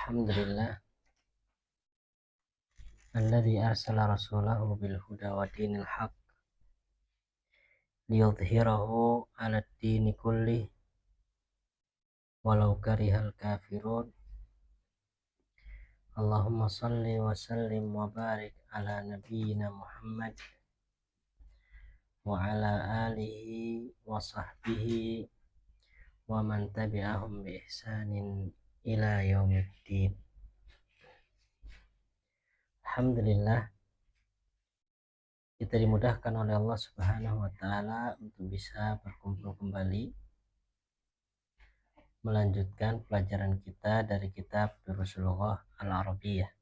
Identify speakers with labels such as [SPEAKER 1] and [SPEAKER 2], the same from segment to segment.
[SPEAKER 1] Alhamdulillah alladzi arsala rasulahu bil huda wa dinil haq liyudhhirahu 'alad dini kullih walau karihal kafirun. Allahumma shalli wa sallim wa barik ala nabiyyina Muhammad wa ala alihi wa sahbihi wa man tabi'ahum bi ihsanin ila yaumiddin. Alhamdulillah, kita dimudahkan oleh Allah Subhanahu wa taala untuk bisa berkumpul kembali melanjutkan pelajaran kita dari kitab Durusul Lughah Al-Arabiyyah.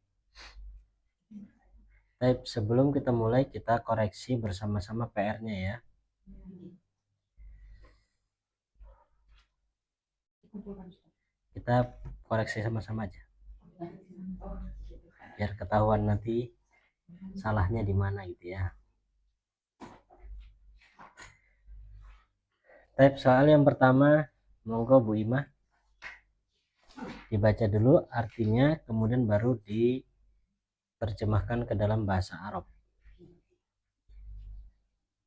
[SPEAKER 1] Baik, sebelum kita mulai kita koreksi bersama-sama PR-nya ya. Kita koreksi sama-sama aja. Biar ketahuan nanti salahnya di mana gitu ya. Baik, soal yang pertama, monggo Bu Imah dibaca dulu artinya, kemudian baru diterjemahkan ke dalam bahasa Arab.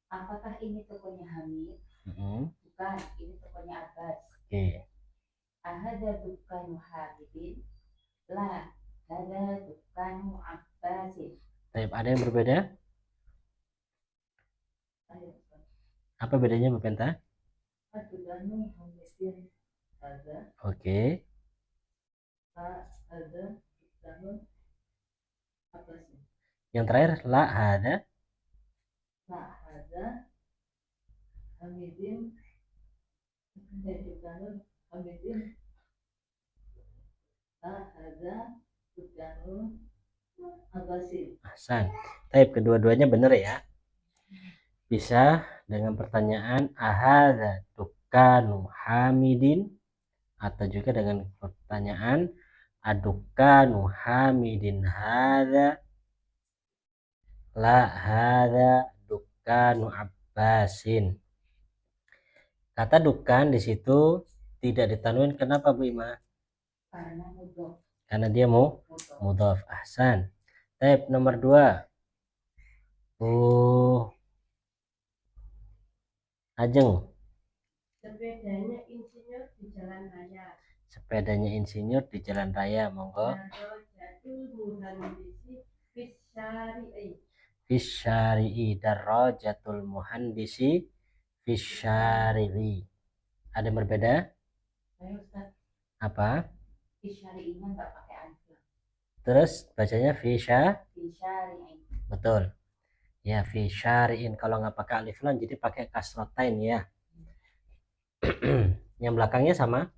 [SPEAKER 2] Apakah ini tokonya Hamid? Bukan, ini tokonya Abbas.
[SPEAKER 1] Oke.
[SPEAKER 2] Ahada dukanu Hamidin? La, hada dukanu Abbasin.
[SPEAKER 1] Baik, ada yang berbeda? Apa bedanya Bu Penta?
[SPEAKER 2] Dukanu Hamidin hada.
[SPEAKER 1] Oke.
[SPEAKER 2] Hada dukanu Abbasin.
[SPEAKER 1] Yang terakhir la hada.
[SPEAKER 2] La hada Hamidin. Dukanu Hamidin. La hada dukanu Abbasin.
[SPEAKER 1] Ahsan. Baik, kedua-duanya benar ya. Bisa dengan pertanyaan ahadza dukanu Hamidin, atau juga dengan pertanyaan adukanu Hamidin hadza, la hadza dukanu Abbasin. Kata dukan di situ tidak ditanwin. Kenapa Bu Ima?
[SPEAKER 2] Karena mudhof.
[SPEAKER 1] Karena dia mudhof. Ahsan. Baik, nomor 2. Bu Ajeng.
[SPEAKER 2] Sepedanya insinyur di jalan raya.
[SPEAKER 1] Sepedanya insinyur di jalan raya, monggo. Fisyari'i, darrajatul muhandisi fisyari'i. Ada yang berbeda? Apa?
[SPEAKER 2] Fisyari'inya enggak pakai alif.
[SPEAKER 1] Terus bacanya
[SPEAKER 2] Fisyari'i.
[SPEAKER 1] Betul. Ya, fisyari'in. Kalau nggak pakai alif lam jadi pakai kasrotain ya. Yang belakangnya sama?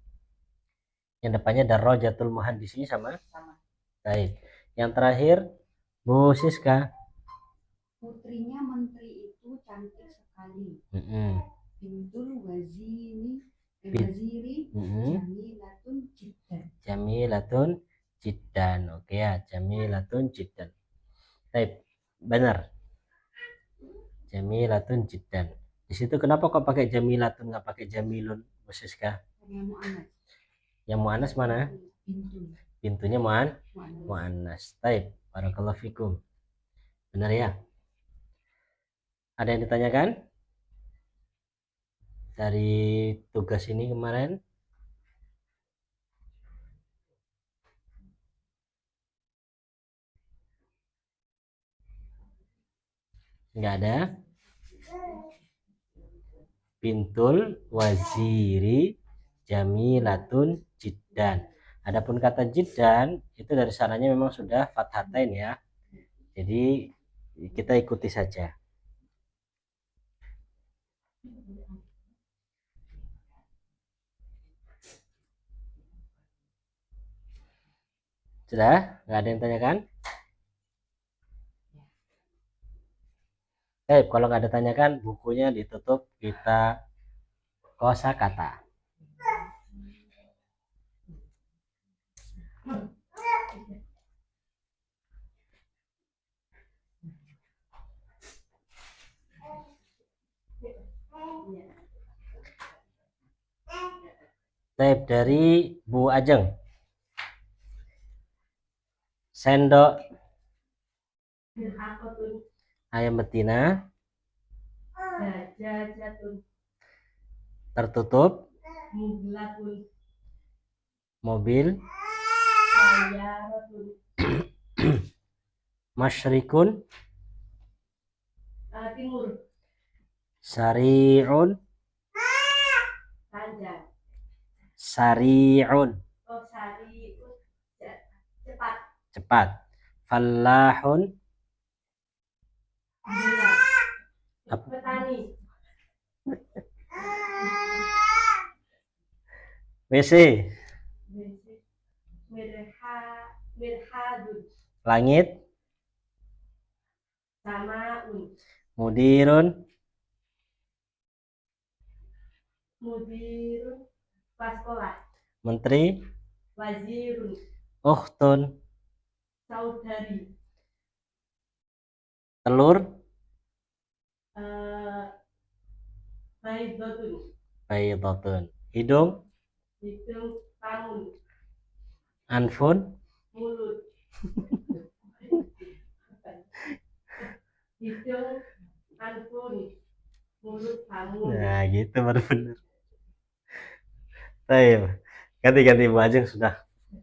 [SPEAKER 1] Yang depannya darrajatul muhandisi sama? Baik. Yang terakhir, Bu Siska.
[SPEAKER 2] Putrinya menteri itu cantik sekali. Bintul waziri jamilatun jiddan.
[SPEAKER 1] Jamilatun jiddan. Oke ya, jamilatun jiddan. Baik, benar. Jamilatun jiddan. Di situ kenapa kok pakai jamilatun nggak pakai jamilun, Bu Siska? Yang mu'annas mana? Pintunya mu'annas. Baik, barakallahu fikum. Benar ya? Ada yang ditanyakan dari tugas ini kemarin? Nggak ada. Bintul waziri jamilatun jiddan. Adapun kata jiddan itu dari sananya memang sudah fathatain ya. Jadi kita ikuti saja. Sudah? Nggak ada yang tanyakan? Kalau nggak ada tanyakan, bukunya ditutup, kita kosakata. Dari Bu Ajeng. Sendok.
[SPEAKER 2] dirhaqatun,
[SPEAKER 1] Ayam betina.
[SPEAKER 2] dajajatun,
[SPEAKER 1] Tertutup.
[SPEAKER 2] mughlaqun,
[SPEAKER 1] Mobil.
[SPEAKER 2] sayaratun,
[SPEAKER 1] Masyrikun.
[SPEAKER 2] timur,
[SPEAKER 1] Sari'un.
[SPEAKER 2] panjang,
[SPEAKER 1] Sari'un.
[SPEAKER 2] oh sariun, cepat,
[SPEAKER 1] Cepat. Fallahun.
[SPEAKER 2] gila,
[SPEAKER 1] Ap-
[SPEAKER 2] petani,
[SPEAKER 1] WC.
[SPEAKER 2] mirhadun,
[SPEAKER 1] Langit.
[SPEAKER 2] samaun,
[SPEAKER 1] Mudirun.
[SPEAKER 2] mudirun, sekolah,
[SPEAKER 1] Menteri.
[SPEAKER 2] wazirun,
[SPEAKER 1] Ukhtun.
[SPEAKER 2] saudari,
[SPEAKER 1] Telur.
[SPEAKER 2] baidotun,
[SPEAKER 1] Baydatun. Hidung.
[SPEAKER 2] hidung, tamun,
[SPEAKER 1] Anfun.
[SPEAKER 2] mulut, hidung, anfun, mulut, tamun,
[SPEAKER 1] Nah, gitu baru bener. Taib. Ganti Bu Ajeng sudah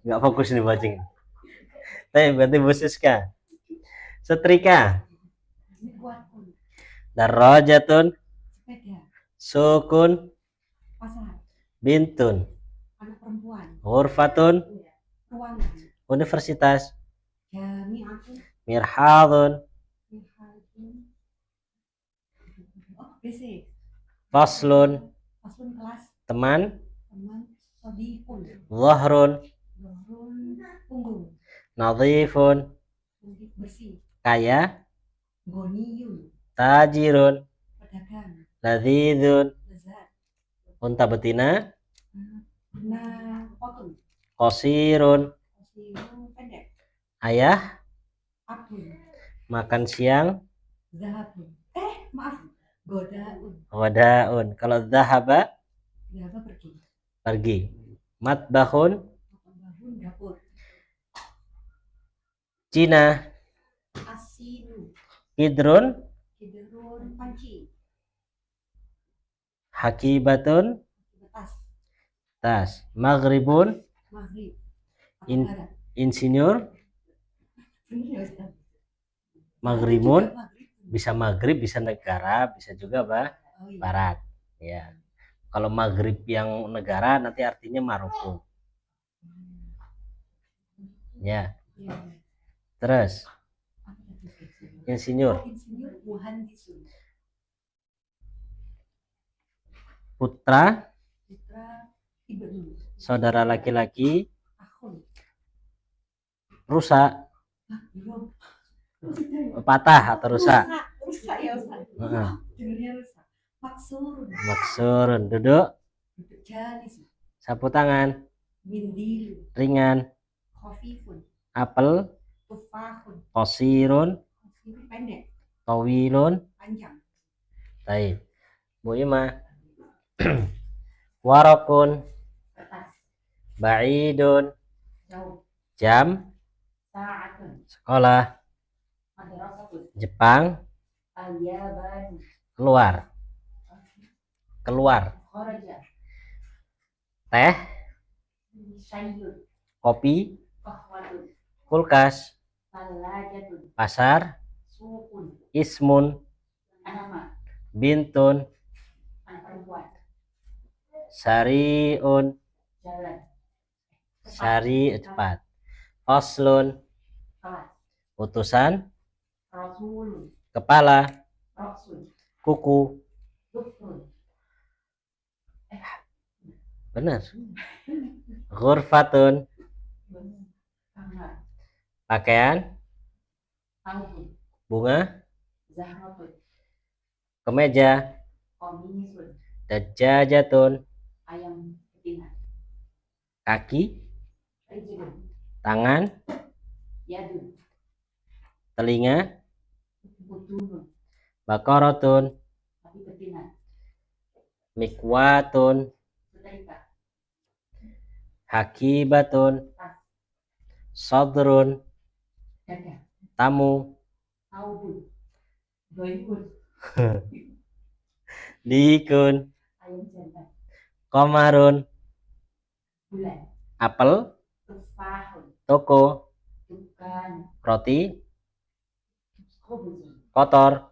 [SPEAKER 1] nggak fokus nih Bu Ajeng. Taib, ganti Bu Siska. Setrika.
[SPEAKER 2] kuatun,
[SPEAKER 1] Darajatun.
[SPEAKER 2] sepeda,
[SPEAKER 1] Sukun.
[SPEAKER 2] pasar,
[SPEAKER 1] Bintun.
[SPEAKER 2] anak perempuan,
[SPEAKER 1] Ghurfatun.
[SPEAKER 2] ruangan,
[SPEAKER 1] Universitas.
[SPEAKER 2] jami'atun,
[SPEAKER 1] Mirhadun.
[SPEAKER 2] mihadun, oh BC,
[SPEAKER 1] Faslun.
[SPEAKER 2] faslun kelas,
[SPEAKER 1] Teman.
[SPEAKER 2] teman, sodikun,
[SPEAKER 1] Zahrun.
[SPEAKER 2] dohrun, punggung,
[SPEAKER 1] Nadhifun.
[SPEAKER 2] bersih,
[SPEAKER 1] Kaya.
[SPEAKER 2] goniyun,
[SPEAKER 1] Tajirun.
[SPEAKER 2] pedagang,
[SPEAKER 1] Ladzidun.
[SPEAKER 2] lezat,
[SPEAKER 1] Unta betina.
[SPEAKER 2] nakotun,
[SPEAKER 1] Qasirun.
[SPEAKER 2] kosirun, pendek,
[SPEAKER 1] Ayah.
[SPEAKER 2] abun,
[SPEAKER 1] Makan siang.
[SPEAKER 2] zahabun, maaf, godaun,
[SPEAKER 1] Wadaun. Kalau zahaba
[SPEAKER 2] zahaba pergi,
[SPEAKER 1] pergi. Matbahun.
[SPEAKER 2] matbahun, dapur,
[SPEAKER 1] Cina.
[SPEAKER 2] asinu,
[SPEAKER 1] Hidrun.
[SPEAKER 2] kidrun, panci,
[SPEAKER 1] Hakibatun.
[SPEAKER 2] tas,
[SPEAKER 1] Tas. Maghribun.
[SPEAKER 2] maghrib, atau
[SPEAKER 1] In-
[SPEAKER 2] barat,
[SPEAKER 1] Insinyur.
[SPEAKER 2] bener ya Ustaz?
[SPEAKER 1] Maghrimun.
[SPEAKER 2] Juga maghrib.
[SPEAKER 1] Bisa maghrib, bisa negara, bisa juga
[SPEAKER 2] Oh, iya.
[SPEAKER 1] barat. Ya. Kalau maghrib yang negara nanti artinya Maroko. Ya.
[SPEAKER 2] Iya.
[SPEAKER 1] Terus
[SPEAKER 2] Apa tadi?
[SPEAKER 1] insinyur.
[SPEAKER 2] Oh, insinyur, muhandisun,
[SPEAKER 1] Putra.
[SPEAKER 2] putra, ibnu,
[SPEAKER 1] Saudara laki-laki.
[SPEAKER 2] akhun,
[SPEAKER 1] Rusak.
[SPEAKER 2] belum,
[SPEAKER 1] Patah atau rusak.
[SPEAKER 2] rusak ya Ustaz.
[SPEAKER 1] Heeh.
[SPEAKER 2] Dengarnya rusak, maksurun,
[SPEAKER 1] Maksurun. Duduk.
[SPEAKER 2] duduk jalis,
[SPEAKER 1] Sapu tangan.
[SPEAKER 2] mindilun,
[SPEAKER 1] Ringan.
[SPEAKER 2] khafifun,
[SPEAKER 1] Apel.
[SPEAKER 2] tufahun,
[SPEAKER 1] Qasirun.
[SPEAKER 2] khafifun, pendek,
[SPEAKER 1] Tawilun.
[SPEAKER 2] panjang,
[SPEAKER 1] Baik. Bu Ima. Warakun.
[SPEAKER 2] kertas,
[SPEAKER 1] Ba'idun.
[SPEAKER 2] jauh,
[SPEAKER 1] Jam.
[SPEAKER 2] sa'atun,
[SPEAKER 1] Sekolah.
[SPEAKER 2] madrasatun,
[SPEAKER 1] Jepang.
[SPEAKER 2] al-yaban,
[SPEAKER 1] Keluar. Keluar.
[SPEAKER 2] kharaja,
[SPEAKER 1] Teh.
[SPEAKER 2] syayun,
[SPEAKER 1] Kopi.
[SPEAKER 2] qahwatun,
[SPEAKER 1] Kulkas.
[SPEAKER 2] thalajatun,
[SPEAKER 1] Pasar.
[SPEAKER 2] suqun,
[SPEAKER 1] Ismun.
[SPEAKER 2] nama,
[SPEAKER 1] Bintun.
[SPEAKER 2] anak perempuan,
[SPEAKER 1] Sariun.
[SPEAKER 2] jalan,
[SPEAKER 1] Sari cepat. Faslun.
[SPEAKER 2] kelas,
[SPEAKER 1] Utusan.
[SPEAKER 2] rasulun,
[SPEAKER 1] Kepala.
[SPEAKER 2] rasul,
[SPEAKER 1] Kuku.
[SPEAKER 2] dufrun,
[SPEAKER 1] Benar. Ghurfatun.
[SPEAKER 2] kamar,
[SPEAKER 1] Pakaian.
[SPEAKER 2] taubun,
[SPEAKER 1] Bunga.
[SPEAKER 2] zahratun,
[SPEAKER 1] Kemeja.
[SPEAKER 2] qamisun,
[SPEAKER 1] Dajjajatun.
[SPEAKER 2] ayam betina,
[SPEAKER 1] Kaki.
[SPEAKER 2] rijlun,
[SPEAKER 1] Tangan.
[SPEAKER 2] yadun,
[SPEAKER 1] Telinga.
[SPEAKER 2] budunun,
[SPEAKER 1] Baqaratun.
[SPEAKER 2] sapi betina,
[SPEAKER 1] Mikwatun.
[SPEAKER 2] setrika,
[SPEAKER 1] Hakibatun.
[SPEAKER 2] tas,
[SPEAKER 1] Sadrun.
[SPEAKER 2] dagang,
[SPEAKER 1] tamu,
[SPEAKER 2] aubun, goibun,
[SPEAKER 1] dikun,
[SPEAKER 2] ayam jantan,
[SPEAKER 1] komarun,
[SPEAKER 2] bulan,
[SPEAKER 1] apel,
[SPEAKER 2] tufahun,
[SPEAKER 1] toko,
[SPEAKER 2] tukan,
[SPEAKER 1] roti,
[SPEAKER 2] khubzun,
[SPEAKER 1] kotor,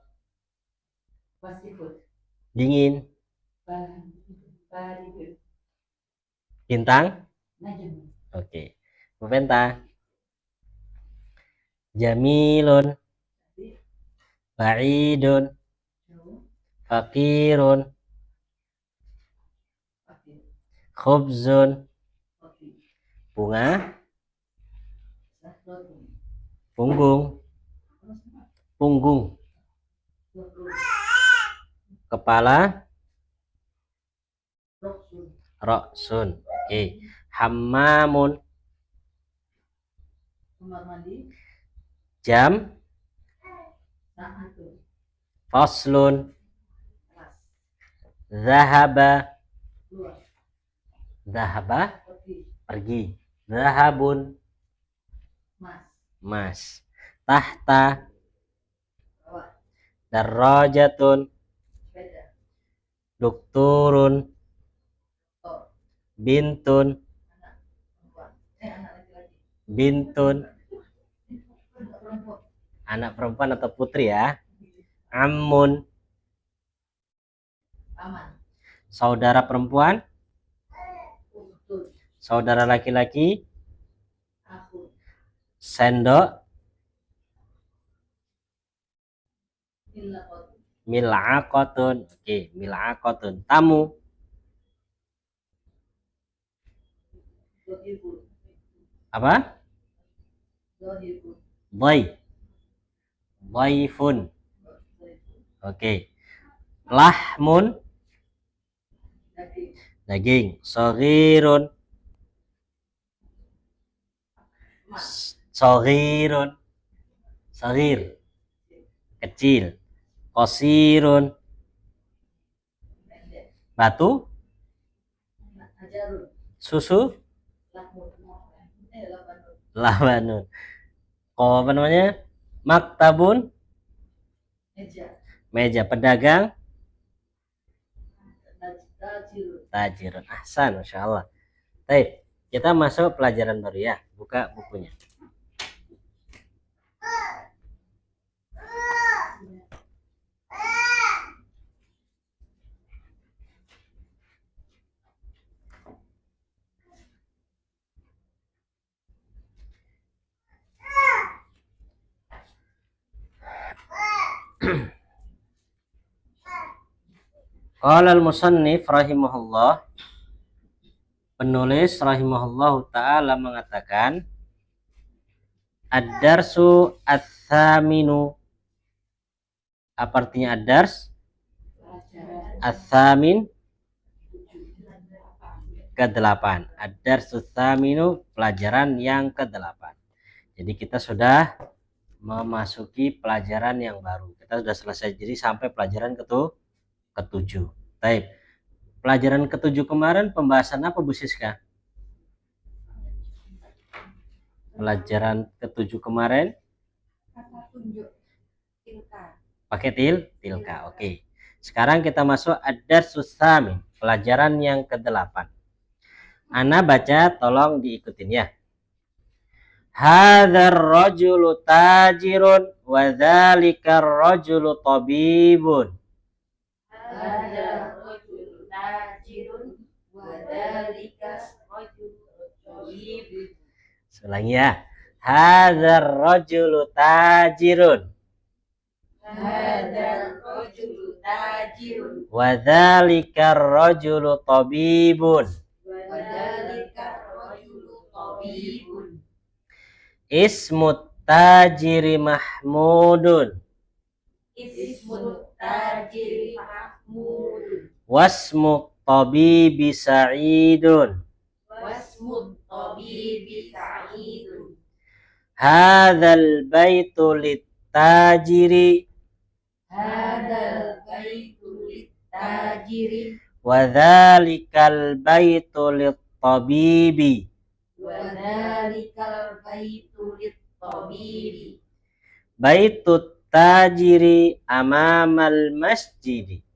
[SPEAKER 2] wasifun,
[SPEAKER 1] dingin,
[SPEAKER 2] baridun,
[SPEAKER 1] bintang.
[SPEAKER 2] najm,
[SPEAKER 1] Oke. Bu Penta. Jamilun, ba'idun,
[SPEAKER 2] jauh,
[SPEAKER 1] fakirun,
[SPEAKER 2] fakir,
[SPEAKER 1] khubzun,
[SPEAKER 2] kopi,
[SPEAKER 1] bunga,
[SPEAKER 2] sahrotun,
[SPEAKER 1] punggung, punggung,
[SPEAKER 2] wakrun,
[SPEAKER 1] kepala,
[SPEAKER 2] roksun,
[SPEAKER 1] roksun. Oke. Hammamun,
[SPEAKER 2] kamar mandi,
[SPEAKER 1] jam,
[SPEAKER 2] saatun,
[SPEAKER 1] faslun,
[SPEAKER 2] ras,
[SPEAKER 1] zahaba,
[SPEAKER 2] luar,
[SPEAKER 1] zahaba,
[SPEAKER 2] pergi,
[SPEAKER 1] pergi, zahabun,
[SPEAKER 2] mas,
[SPEAKER 1] mas, tahta,
[SPEAKER 2] bawah,
[SPEAKER 1] darajatun,
[SPEAKER 2] sepeda,
[SPEAKER 1] dukturun,
[SPEAKER 2] tor,
[SPEAKER 1] bintun,
[SPEAKER 2] anak perempuan, anak laki-laki,
[SPEAKER 1] bintun,
[SPEAKER 2] anak perempuan,
[SPEAKER 1] anak perempuan atau putri ya. Ammun,
[SPEAKER 2] paman,
[SPEAKER 1] saudara perempuan,
[SPEAKER 2] ukhtun,
[SPEAKER 1] saudara laki-laki,
[SPEAKER 2] akhun,
[SPEAKER 1] sendok,
[SPEAKER 2] milakotun,
[SPEAKER 1] mil'aqatun. Oke, mil'aqatun, tamu,
[SPEAKER 2] dohibun,
[SPEAKER 1] apa?
[SPEAKER 2] dohibun,
[SPEAKER 1] Dhaif, dhaifun.
[SPEAKER 2] dohibun,
[SPEAKER 1] Oke. Lahmun,
[SPEAKER 2] daging,
[SPEAKER 1] daging, shaghirun,
[SPEAKER 2] emas,
[SPEAKER 1] shaghirun, shaghir, kecil, qasirun,
[SPEAKER 2] pendek,
[SPEAKER 1] batu,
[SPEAKER 2] hajarun,
[SPEAKER 1] susu,
[SPEAKER 2] lakmun, labanun,
[SPEAKER 1] labanun. Apa namanya? Maktabun,
[SPEAKER 2] meja,
[SPEAKER 1] meja, pedagang,
[SPEAKER 2] tajirun,
[SPEAKER 1] tajirun. Ahsan, Masya Allah. Baik, kita masuk pelajaran baru ya. Buka bukunya. Qala al-musannif rahimahullah, penulis rahimahullah ta'ala mengatakan, ad-darsu ats-tsaminu. Apa artinya ad-dars?
[SPEAKER 2] pelajaran,
[SPEAKER 1] Ats-tsamin, ke-8. Ad-darsu ats-tsaminu, pelajaran yang ke-8. Jadi kita sudah memasuki pelajaran yang baru. Kita sudah selesai jadi sampai pelajaran ke-7. Baik. Pelajaran ke-7 kemarin pembahasan apa Bu Siska? Pelajaran ke-7 kemarin
[SPEAKER 2] kata tunjuk, tilka,
[SPEAKER 1] pakai tilka. Oke. Sekarang kita masuk ad-darsus tsamin, pelajaran yang ke-8. Ana baca, tolong diikutin ya. Hadzal rajulu tajirun wa dzalikar rajulu tabibun.
[SPEAKER 2] ada rojul tajirun, wadalika rojul tabib,
[SPEAKER 1] Ulangi ya. Hadzal rajulu tajirun
[SPEAKER 2] ada rojul tajirun,
[SPEAKER 1] wa dzalikar rajulu tabibun.
[SPEAKER 2] wadalika rojul tabibun,
[SPEAKER 1] Ismut tajiri mahmudun
[SPEAKER 2] ismun tajiri mahmudun,
[SPEAKER 1] wasmu tabibi sa'idun.
[SPEAKER 2] wasmun tabibi sa'idun,
[SPEAKER 1] Hadzal baitu lit-tajiri
[SPEAKER 2] hadal baitu tajiri,
[SPEAKER 1] wa dzalikal baitu lit-tabibi.
[SPEAKER 2] wadalikal baitu tabibi.
[SPEAKER 1] Baitut tajiri amamal masjidi.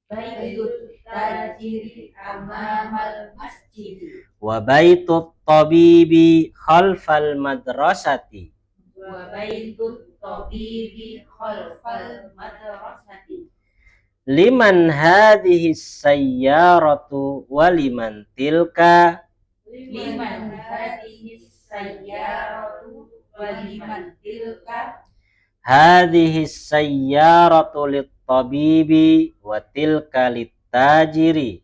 [SPEAKER 2] Baitut tajiri amamal masjidi.
[SPEAKER 1] Wa baitut tabibi khalfal madrasati.
[SPEAKER 2] Wa baitut tabibi khalfal madrasati.
[SPEAKER 1] Liman hadhihi sayyaratu wa liman tilka.
[SPEAKER 2] Liman hadhihi sayyaratu wa liman tilka.
[SPEAKER 1] Hadhihi sayyaratu lit-tabibi wa tilka lit-tajiri.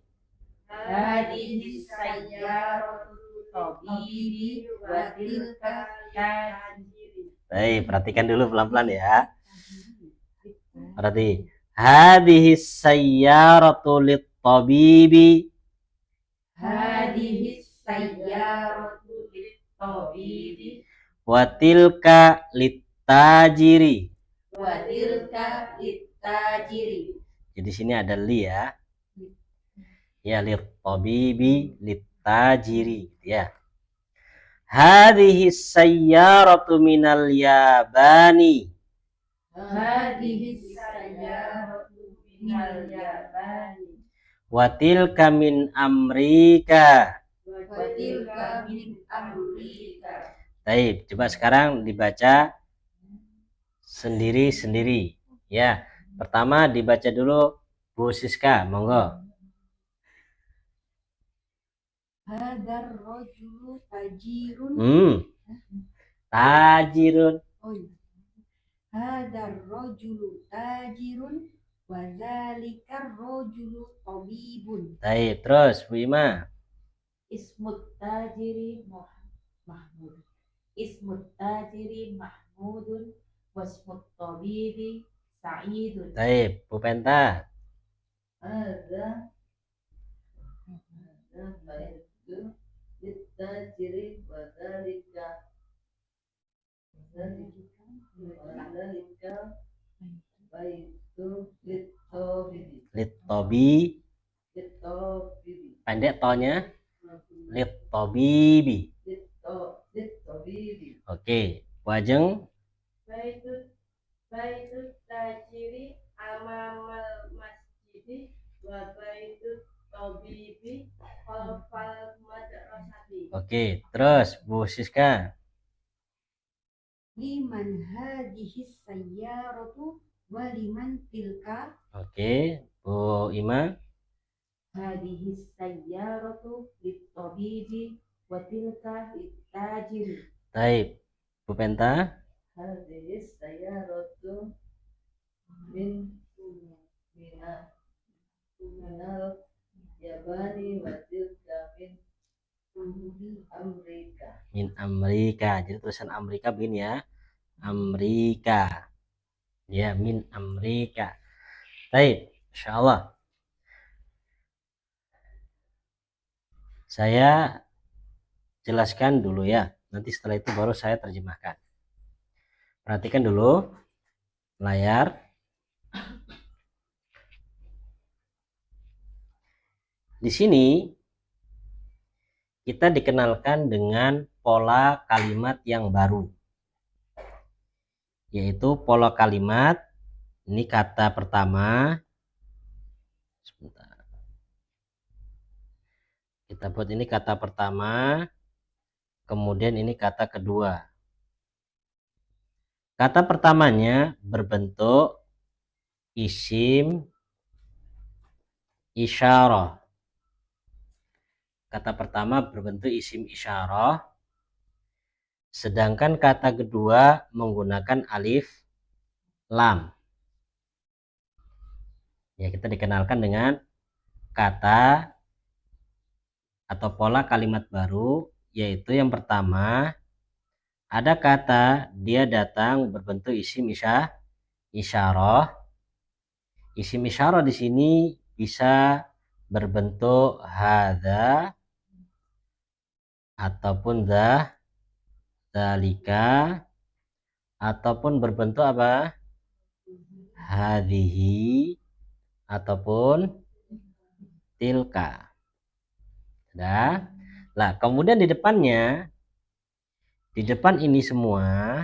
[SPEAKER 2] Hadhihi sayyaratu tabibi wa tilka tajiri.
[SPEAKER 1] Baik, perhatikan dulu pelan-pelan ya. Berarti hadhihi sayyaratu lit-tabibi.
[SPEAKER 2] Hadhihi sayyaratu lit-tabibi
[SPEAKER 1] Wa tilka lit-tajiri.
[SPEAKER 2] wa tilka lit-tajiri.
[SPEAKER 1] Jadi sini ada li ya. Ya, lit-tabibi lit-tajiri ya. Hadhihi sayyaratu minal yabani.
[SPEAKER 2] Hadhihi sayyaratu minal yabani
[SPEAKER 1] Wa tilka min Amrika.
[SPEAKER 2] wa tilka min Amerika.
[SPEAKER 1] Baik, coba sekarang dibaca sendiri-sendiri ya. Pertama dibaca dulu Bu Siska, monggo.
[SPEAKER 2] Hadar rajulu tajirun.
[SPEAKER 1] Tajirun.
[SPEAKER 2] Oh iya. Hadar rajulu tajirun wa zalikar rajulu tabibun.
[SPEAKER 1] Baik, terus Bu Ima.
[SPEAKER 2] Ismut tajiri Mahmud. Ismut tajiri Mahmudun wasmut tabibi Sa'idun.
[SPEAKER 1] Baik, Bu Penta.
[SPEAKER 2] Ada baitu litajiri wa dzalika baitu
[SPEAKER 1] Lit-tabi.
[SPEAKER 2] litabibi
[SPEAKER 1] Pendek tonya. Lit-tabibi.
[SPEAKER 2] litabibi.
[SPEAKER 1] Oke, Bu Ajeng.
[SPEAKER 3] Baitut tajiri amamal masjidi wa baitut tabibi khalfal madrasati.
[SPEAKER 1] Oke, terus Bu Siska.
[SPEAKER 2] Liman hadhihi sayyaratu wa liman tilka.
[SPEAKER 1] Oke, Bu Ima.
[SPEAKER 2] Hadhihi sayyaratu lit-tabibi wa tilka lit-tajiri.
[SPEAKER 1] Baik, Bu Penta.
[SPEAKER 2] Hadhihi sayyaratu minal yabani wa tilka min Amerika.
[SPEAKER 1] Min Amerika. Jadi tulisan Amerika begini ya. Amerika. Ya, min Amerika. Baik, insyaallah. Saya jelaskan dulu ya. Nanti setelah itu baru saya terjemahkan. Perhatikan dulu layar. Di sini kita dikenalkan dengan pola kalimat yang baru. Yaitu pola kalimat, ini kata pertama. Sebentar. Kita buat ini kata pertama, kemudian ini kata kedua. Kata pertamanya berbentuk isim isyarah. Kata pertama berbentuk isim isyarah. Sedangkan kata kedua menggunakan alif lam. Ya, kita dikenalkan dengan kata atau pola kalimat baru, yaitu yang pertama ada kata dia datang berbentuk isim isyarah. Isim isyarah di sini bisa berbentuk hadza ataupun dzalika ataupun berbentuk apa? Hadhihi ataupun tilka. Sudah. Nah, kemudian di depannya Di depan ini semua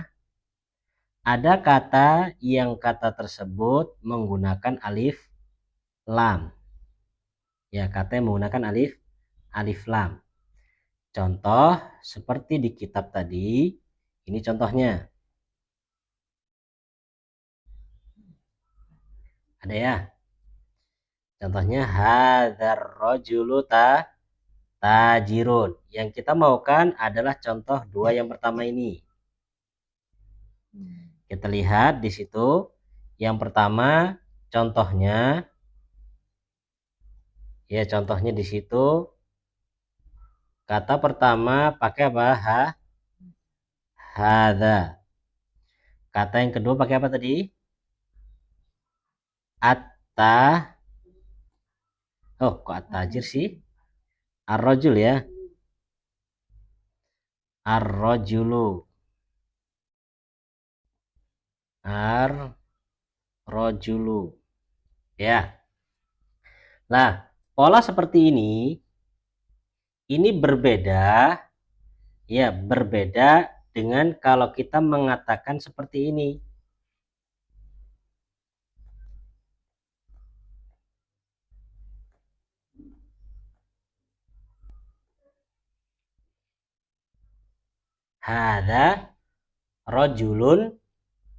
[SPEAKER 1] ada kata yang kata tersebut menggunakan alif lam. Ya, kata yang menggunakan alif lam. Contoh seperti di kitab tadi, ini contohnya. Ada ya? Contohnya hadzar rajulu tajirun. Yang kita maukan adalah contoh dua yang pertama ini. Kita lihat di situ. Yang pertama contohnya, ya contohnya di situ. Kata pertama pakai apa? Hadza. Kata yang kedua pakai apa tadi? Oh, kok at-tajir sih? Ar-rajul ya. Ar-rajulu. Ar-rajulu. Ya. Nah, pola seperti ini berbeda, ya berbeda dengan kalau kita mengatakan seperti ini. Hadza rajulun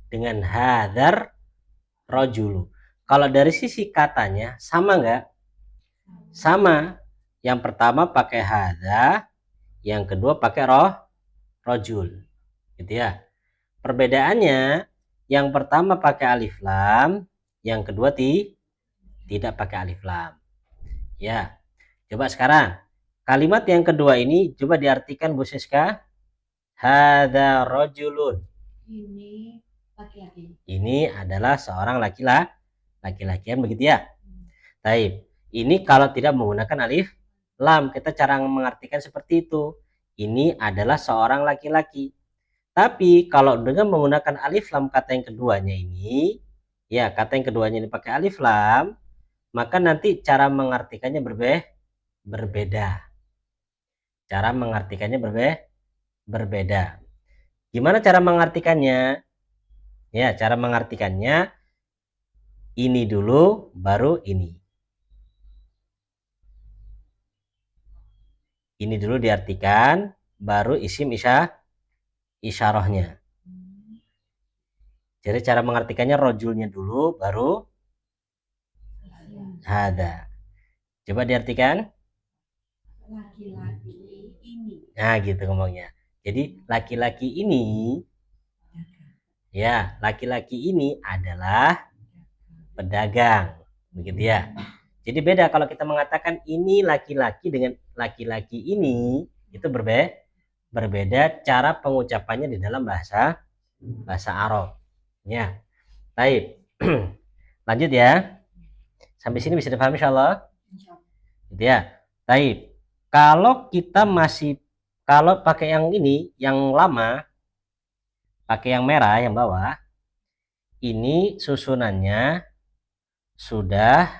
[SPEAKER 1] dengan hadzar rajulu. Kalau dari sisi katanya sama nggak? Sama. Yang pertama pakai hadza, yang kedua pakai rajul. Gitu ya. Perbedaannya, yang pertama pakai alif lam, yang kedua tidak pakai alif lam. Ya. Coba sekarang kalimat yang kedua ini coba diartikan Bu Siska. Hadza rajulun.
[SPEAKER 2] Ini laki-laki.
[SPEAKER 1] Ini adalah seorang laki-lakian begitu ya. Taib. Ini kalau tidak menggunakan alif lam, kita cara mengartikan seperti itu. Ini adalah seorang laki-laki. Tapi kalau dengan menggunakan alif lam kata yang keduanya ini, ya kata yang keduanya ini pakai alif lam, maka nanti cara mengartikannya berbeda. Cara mengartikannya berbeda. Gimana cara mengartikannya? Ya, cara mengartikannya ini dulu, baru ini. Ini dulu diartikan, baru isim isyarahnya. Jadi cara mengartikannya rojulnya dulu, baru hada. Coba diartikan.
[SPEAKER 2] Laki-laki ini.
[SPEAKER 1] Nah, gitu ngomongnya. Jadi laki-laki ini, ya laki-laki ini adalah pedagang, begitu ya. Jadi beda kalau kita mengatakan ini laki-laki dengan laki-laki ini, itu berbeda cara pengucapannya di dalam bahasa Arab. Ya, baik. Lanjut ya. Sampai sini bisa dipahami insyaallah. Gitu ya. Baik. Kalau kita kalau pakai yang ini, yang lama, pakai yang merah yang bawah, ini susunannya sudah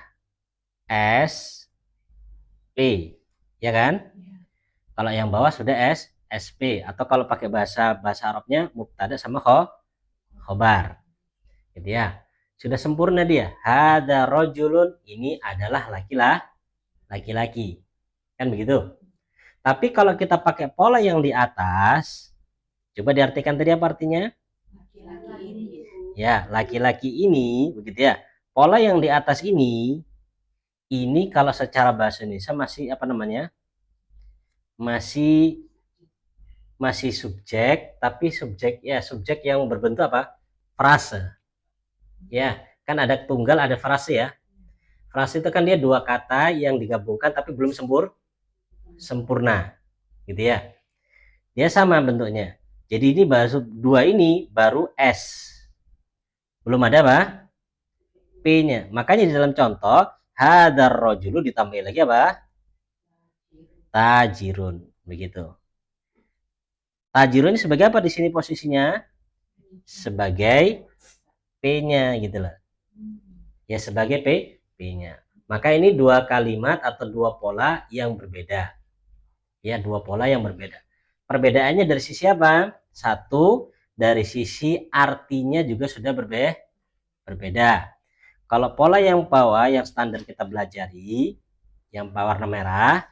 [SPEAKER 1] SP, ya kan? Kalau yang bawah sudah SP, atau kalau pakai bahasa Arabnya mubtada sama khobar, gitu ya. Sudah sempurna dia. Hada rojulun, ini adalah laki-laki, kan begitu. Tapi kalau kita pakai pola yang di atas, coba diartikan tadi apa artinya?
[SPEAKER 2] Laki-laki ini.
[SPEAKER 1] Ya, laki-laki ini, begitu ya. Pola yang di atas ini kalau secara bahasa Indonesia masih apa namanya? Masih subjek, tapi subjek yang berbentuk apa? Frase. Ya, kan ada tunggal, ada frase ya. Frase itu kan dia dua kata yang digabungkan tapi belum sempurna. Gitu ya. Dia sama bentuknya. Jadi ini bahasa dua ini baru S. Belum ada apa? P-nya. Makanya di dalam contoh hadar rojulu ditambah lagi apa? Tajirun, begitu. Tajirun ini sebagai apa di sini posisinya? Sebagai P-nya gitu loh. Ya sebagai P-nya. Maka ini dua kalimat atau dua pola yang berbeda. Ya, dua pola yang berbeda. Perbedaannya dari sisi apa? Satu, dari sisi artinya juga sudah berbeda. Kalau pola yang bawah, yang standar kita pelajari, yang warna merah,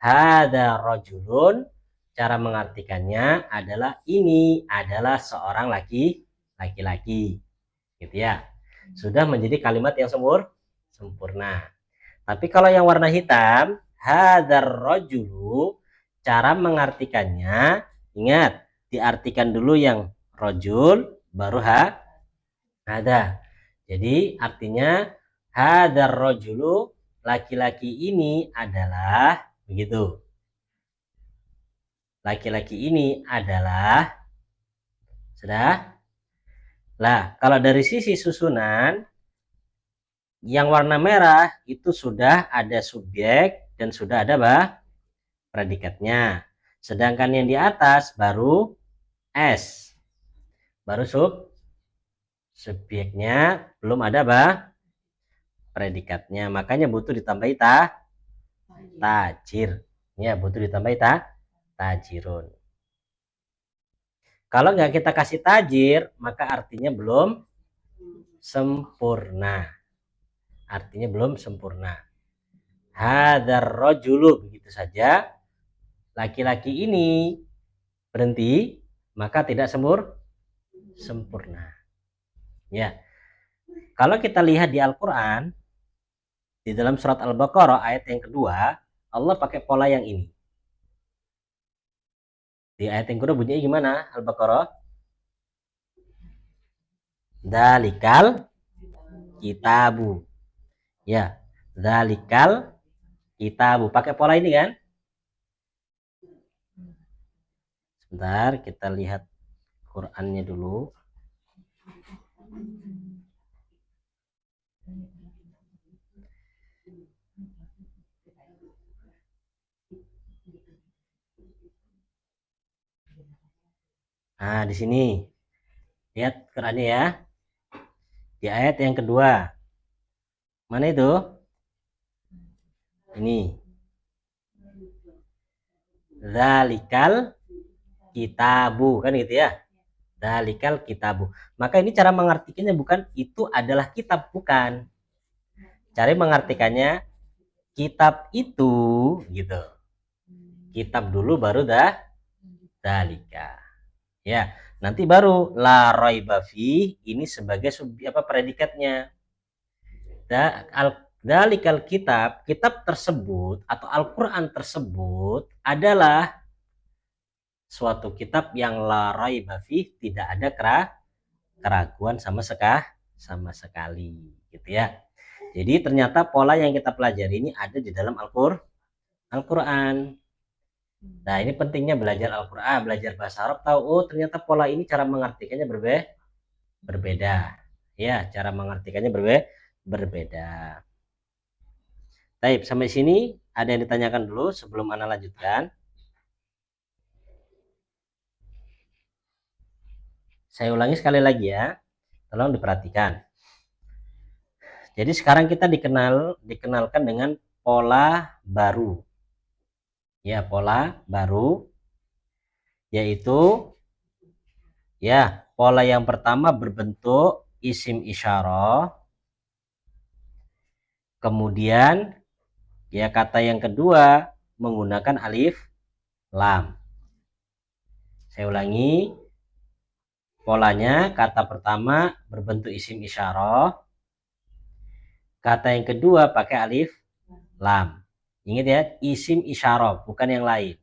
[SPEAKER 1] hada rojulun, cara mengartikannya adalah ini adalah seorang laki-laki, gitu ya. Sudah menjadi kalimat yang sempurna. Tapi kalau yang warna hitam, hadar rojulu, cara mengartikannya, ingat, diartikan dulu yang rojul, baru ada. Jadi artinya hadar rojulu, laki-laki ini adalah, begitu. Laki-laki ini adalah, sudah? Lah, kalau dari sisi susunan, yang warna merah itu sudah ada subjek dan sudah ada predikatnya. Sedangkan yang di atas baru S. Baru subjeknya, belum ada predikatnya. Makanya butuh ditambahi tajir. Ya, butuh ditambahi tajirun. Kalau nggak kita kasih tajir, maka artinya belum sempurna. Artinya belum sempurna. Hadar rojulu, begitu saja. Laki-laki ini berhenti, maka tidak sempurna. Ya. Kalau kita lihat di Al-Quran, di dalam surat Al-Baqarah ayat yang kedua, Allah pakai pola yang ini. Di ayat yang kedua bunyinya gimana? Al-Baqarah. Dalikal kitabu. Ya, dalikal kitabu. Pakai pola ini kan? Sebentar, kita lihat Qurannya dulu. Nah, di sini. Lihat Qurannya ya. Di ayat yang kedua. Mana itu? Ini. Zalikal kitabu, kan gitu ya. Zalikal kitabu. Maka ini cara mengartikannya bukan itu adalah kitab, bukan. Cara mengartikannya kitab itu, gitu. Kitab dulu baru dalika. Ya, nanti baru la raiba fi, ini sebagai predikatnya. Dalikal kitab tersebut atau Al-Qur'an tersebut adalah suatu kitab yang la raiba fi, tidak ada keraguan sama sekali, gitu ya. Jadi ternyata pola yang kita pelajari ini ada di dalam Al-Qur'an. Nah, ini pentingnya belajar Al-Quran, belajar bahasa Arab, tahu, oh ternyata pola ini cara mengartikannya berbeda. Ya, cara mengartikannya berbeda. Baik, sampai sini ada yang ditanyakan dulu sebelum Ana lanjutkan? Saya ulangi sekali lagi ya, tolong diperhatikan. Jadi sekarang kita dikenalkan dengan pola baru. Ya, pola baru, yaitu ya, pola yang pertama berbentuk isim isyarah. Kemudian ya, kata yang kedua menggunakan alif lam. Saya ulangi. Polanya, kata pertama berbentuk isim isyarah. Kata yang kedua pakai alif lam. Ingat ya, isim isyarah, bukan yang lain.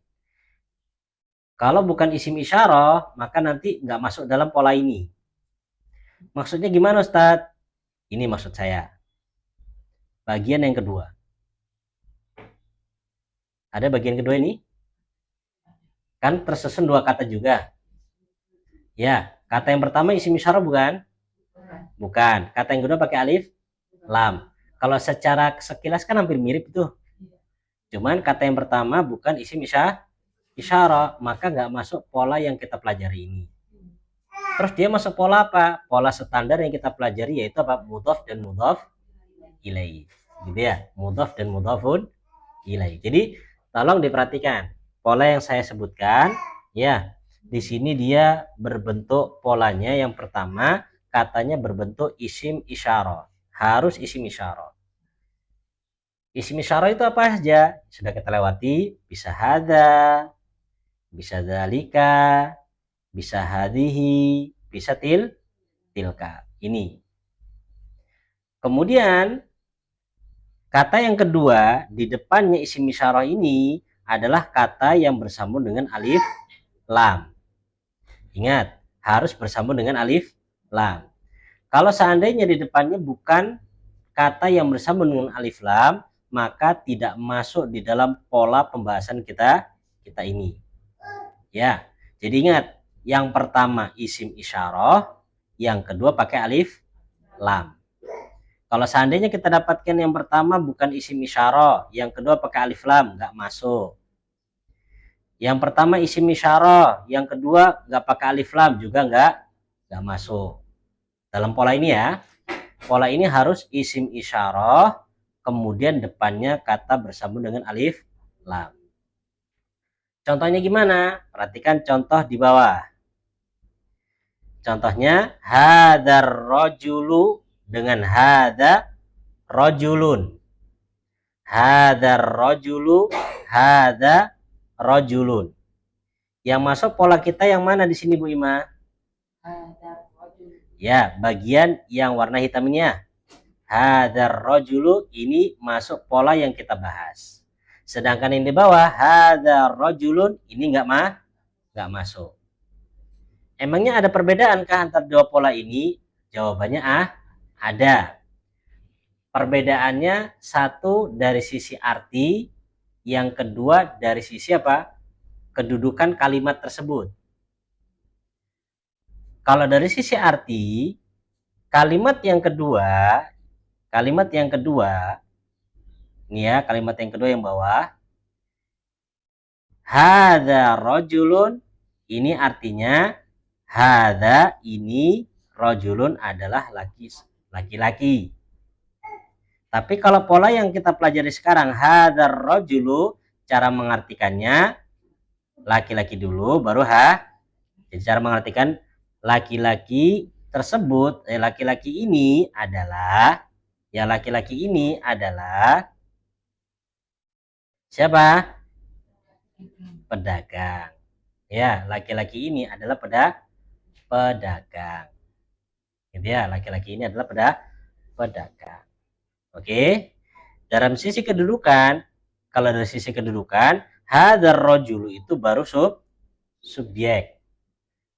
[SPEAKER 1] Kalau bukan isim isyarah, maka nanti nggak masuk dalam pola ini. Maksudnya gimana, Ustadz? Ini maksud saya. Bagian yang kedua. Ada bagian kedua ini? Kan tersusun dua kata juga. Ya, kata yang pertama isim isyarah bukan? Bukan. Kata yang kedua pakai alif lam. Kalau secara sekilas kan hampir mirip itu. Cuman kata yang pertama bukan isim isyarah, maka nggak masuk pola yang kita pelajari ini. Terus dia masuk pola apa? Pola standar yang kita pelajari, yaitu apa? Mudhaf dan mudhaf ilaih. Gitu ya, mudhaf dan mudhafun ilaih. Jadi tolong diperhatikan pola yang saya sebutkan Ya, di sini dia berbentuk polanya yang pertama katanya berbentuk isim isyarah. Harus isim isyarah. Isim isyarah itu apa saja? Sudah kita lewati, bisa hada, bisa dzalika, bisa hadhihi, bisa tilka. Ini. Kemudian kata yang kedua di depannya isim isyarah ini adalah kata yang bersambung dengan alif lam. Ingat, harus bersambung dengan alif lam. Kalau seandainya di depannya bukan kata yang bersambung dengan alif lam, maka tidak masuk di dalam pola pembahasan kita ini. Ya, jadi ingat, yang pertama isim isyarah, yang kedua pakai alif lam. Kalau seandainya kita dapatkan yang pertama bukan isim isyarah, yang kedua pakai alif lam, nggak masuk. Yang pertama isim isyarah, yang kedua nggak pakai alif lam juga nggak masuk. Dalam pola ini ya, pola ini harus isim isyarah, kemudian depannya kata bersambung dengan alif lam. Contohnya gimana? Perhatikan contoh di bawah. Contohnya hadar rojulu dengan hada rojulun. Hadar rojulu, hada rojulun. Yang masuk pola kita yang mana di sini Bu Ima? Ya, bagian yang warna hitam ini ya. Hadar rojulu ini masuk pola yang kita bahas. Sedangkan yang di bawah hadar rojulun ini nggak masuk. Emangnya ada perbedaankah antara dua pola ini? Jawabannya ada. Perbedaannya satu dari sisi arti, yang kedua dari sisi apa? Kedudukan kalimat tersebut. Kalau dari sisi arti, kalimat yang kedua, ini ya, kalimat yang kedua yang bawah, hadza rajulun, ini artinya hadza ini rajulun adalah laki-laki. Tapi kalau pola yang kita pelajari sekarang, hadzal rajulu, cara mengartikannya laki-laki dulu baru jadi cara mengartikan laki-laki tersebut, laki-laki ini adalah siapa? Pedagang. Ya, laki-laki ini adalah pedagang. Gitu ya, laki-laki ini adalah pedagang. Oke. Dalam sisi kedudukan, kalau dari sisi kedudukan, hadzal rajulu itu baru subjek.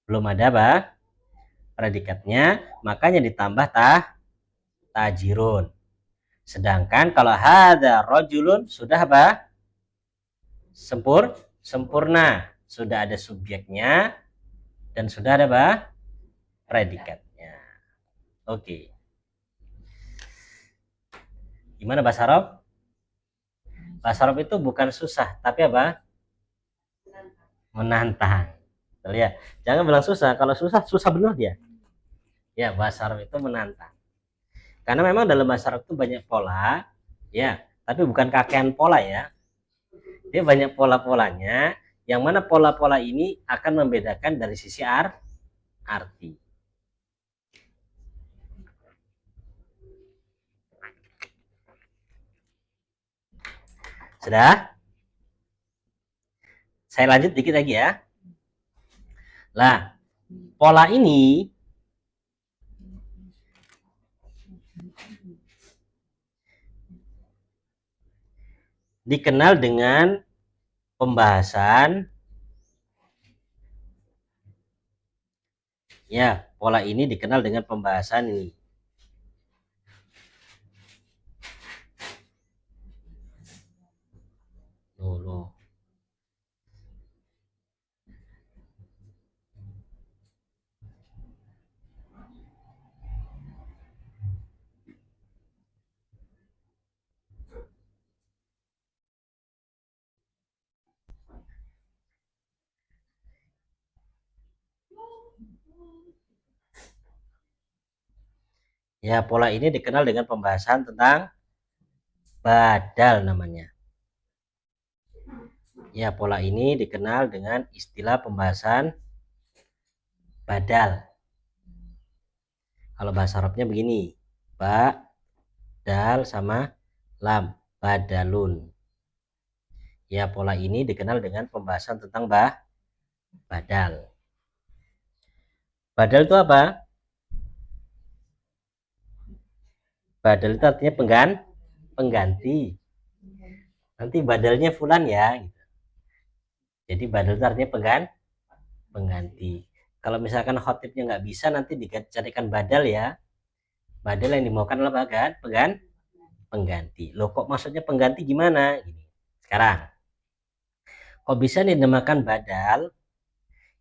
[SPEAKER 1] Belum ada predikatnya, makanya ditambah tajirun. Sedangkan kalau hadzal rajulun sudah sempurna, sudah ada subjeknya dan sudah ada predikatnya. Oke. Gimana bahasa Arab? Bahasa Arab itu bukan susah, tapi apa? Menantang. Ya, jangan bilang susah. Kalau susah benar dia. Ya, bahasa Arab itu menantang. Karena memang dalam bahasa Arab itu banyak pola, ya, tapi bukan kakean pola ya. Dia banyak pola-polanya, yang mana pola-pola ini akan membedakan dari sisi arti. Sudah? Saya lanjut dikit lagi ya. Nah, pola ini dikenal dengan pembahasan, ya, pola ini dikenal dengan pembahasan ini. Loh. Ya, pola ini dikenal dengan pembahasan tentang badal namanya. Ya, pola ini dikenal dengan istilah pembahasan badal. Kalau bahasa Arabnya begini, ba, dal sama lam, badalun. Ya, pola ini dikenal dengan pembahasan tentang badal. Badal itu apa? Badal itu artinya pengganti. Nanti badalnya fulan ya. Jadi badal itu artinya pengganti. Kalau misalkan khotibnya nggak bisa, nanti dicarikan badal ya. Badal yang dimaukan adalah pengganti. Loh, kok maksudnya pengganti gimana? Gini. Sekarang, kok bisa nih dinamakan badal?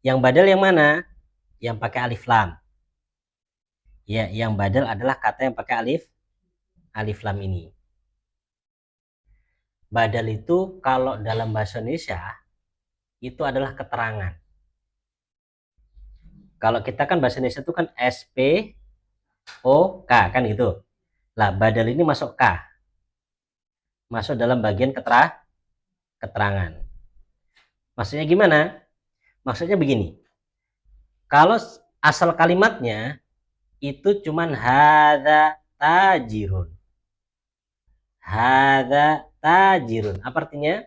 [SPEAKER 1] Yang badal yang mana? Yang pakai alif lam. Ya, yang badal adalah kata yang pakai alif lam ini. Badal itu kalau dalam bahasa Indonesia itu adalah keterangan. Kalau kita kan bahasa Indonesia itu kan SPOK kan gitu. Lah, badal ini masuk K. Masuk dalam bagian keterangan. Maksudnya gimana? Maksudnya begini. Kalau asal kalimatnya itu cuman hadza tajirun. Hadza tajirun. Apa artinya?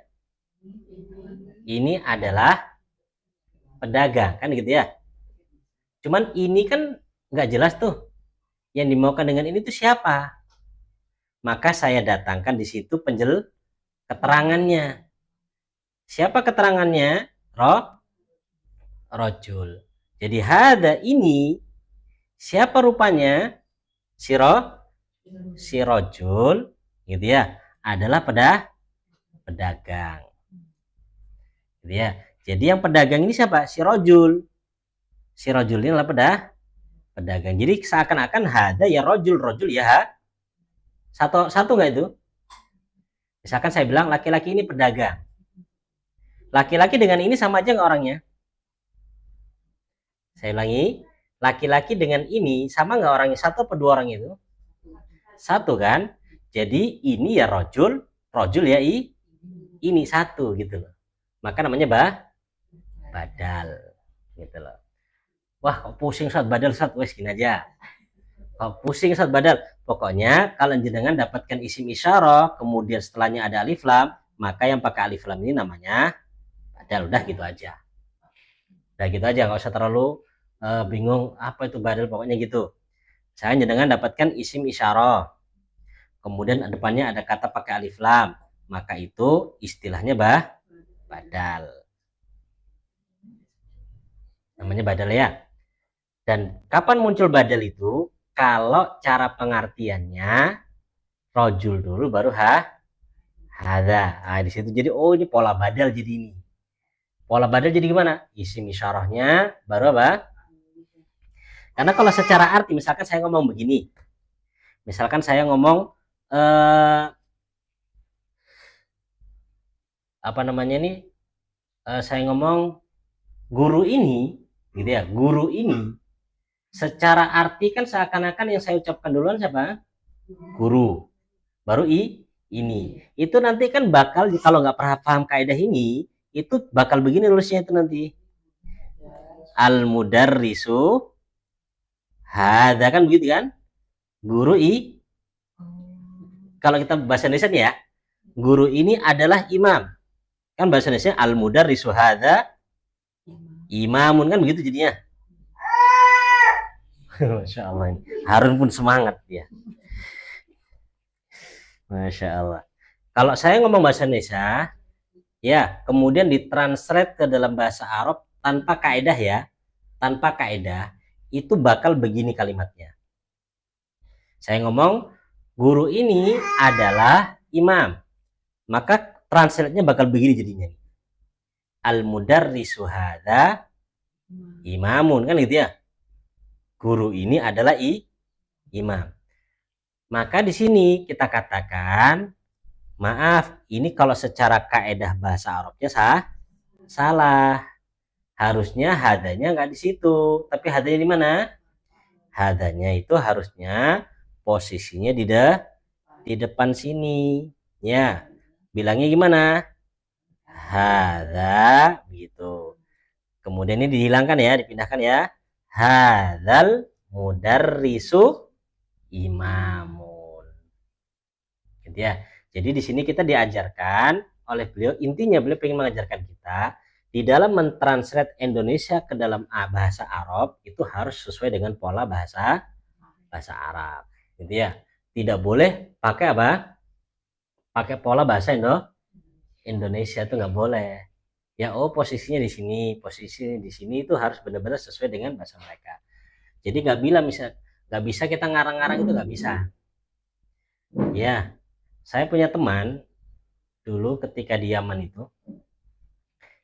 [SPEAKER 1] Ini adalah pedagang, kan gitu ya. Cuman ini kan nggak jelas tuh. Yang dimaukan dengan ini tuh siapa? Maka saya datangkan di situ keterangannya. Siapa keterangannya? Rojul. Jadi hada ini siapa rupanya? Si rojul, gitu ya, adalah pedagang. Gitu ya. Jadi yang pedagang ini siapa? Si rojul. Si rojul ini adalah pedagang. Jadi seakan-akan hada ya rojul ya satu nggak itu? Misalkan saya bilang laki-laki ini pedagang. Laki-laki dengan ini sama aja nggak orangnya? Saya ulangi, laki-laki dengan ini sama nggak orangnya? Satu atau dua orang itu? Satu kan? Jadi ini ya rojul ya ini satu gitu loh. Maka namanya badal gitu loh. Wah, kok pusing saat badal saat wes gini aja. Kok pusing saat badal? Pokoknya kalau jenengan dapatkan isim isyarah, kemudian setelahnya ada alif lam, maka yang pakai alif lam ini namanya badal. Udah gitu aja. Udah gitu aja, nggak usah terlalu bingung apa itu badal, pokoknya gitu. Saya jenengan dapatkan isim isyarah, kemudian depannya ada kata pakai alif lam, maka itu istilahnya badal. Namanya badal ya. Dan kapan muncul badal itu? Kalau cara pengertiannya rojul dulu baru hada. Nah, di situ jadi ini pola badal jadi ini. Pola badal jadi gimana? Isim isyarahnya baru apa? Karena kalau secara arti misalkan saya ngomong begini. Misalkan saya ngomong apa namanya nih? Saya ngomong guru ini gitu ya. Guru ini secara arti kan seakan-akan yang saya ucapkan duluan siapa? Guru. Baru ini. Itu nanti kan bakal kalau nggak pernah paham kaidah ini, itu bakal begini nulisnya itu nanti. Al mudarrisu hada kan begitu kan? Guru kalau kita bahasa Indonesia nih ya, guru ini adalah imam. Kan bahasa Indonesia al mudarrisu hada imamun kan begitu jadinya. Masya Allah, Harun pun semangat ya. Masya Allah. Kalau saya ngomong bahasa Indonesia, ya kemudian ditranslate ke dalam bahasa Arab tanpa kaidah ya, tanpa kaidah, itu bakal begini kalimatnya. Saya ngomong guru ini adalah imam, maka translate-nya bakal begini jadinya. Al mudarrisu hadza imamun kan gitu ya. Guru ini adalah imam. Maka di sini kita katakan, maaf, ini kalau secara kaidah bahasa Arabnya salah. Harusnya hadanya nggak di situ, tapi hadanya di mana? Hadanya itu harusnya posisinya di depan sini. Ya, bilangnya gimana? hadza, begitu. Kemudian ini dihilangkan ya, dipindahkan ya. Hadzal mudarrisu imamun. Gitu ya. Jadi di sini kita diajarkan oleh beliau, intinya beliau ingin mengajarkan kita di dalam mentranslate Indonesia ke dalam bahasa Arab itu harus sesuai dengan pola bahasa Arab. Gitu ya. Tidak boleh pakai apa? Pakai pola bahasa Indonesia itu nggak boleh. Ya, oh posisinya di sini, posisi di sini itu harus benar-benar sesuai dengan bahasa mereka. Jadi nggak bisa kita ngarang-ngarang, itu nggak bisa. Ya, saya punya teman dulu ketika di Yaman itu,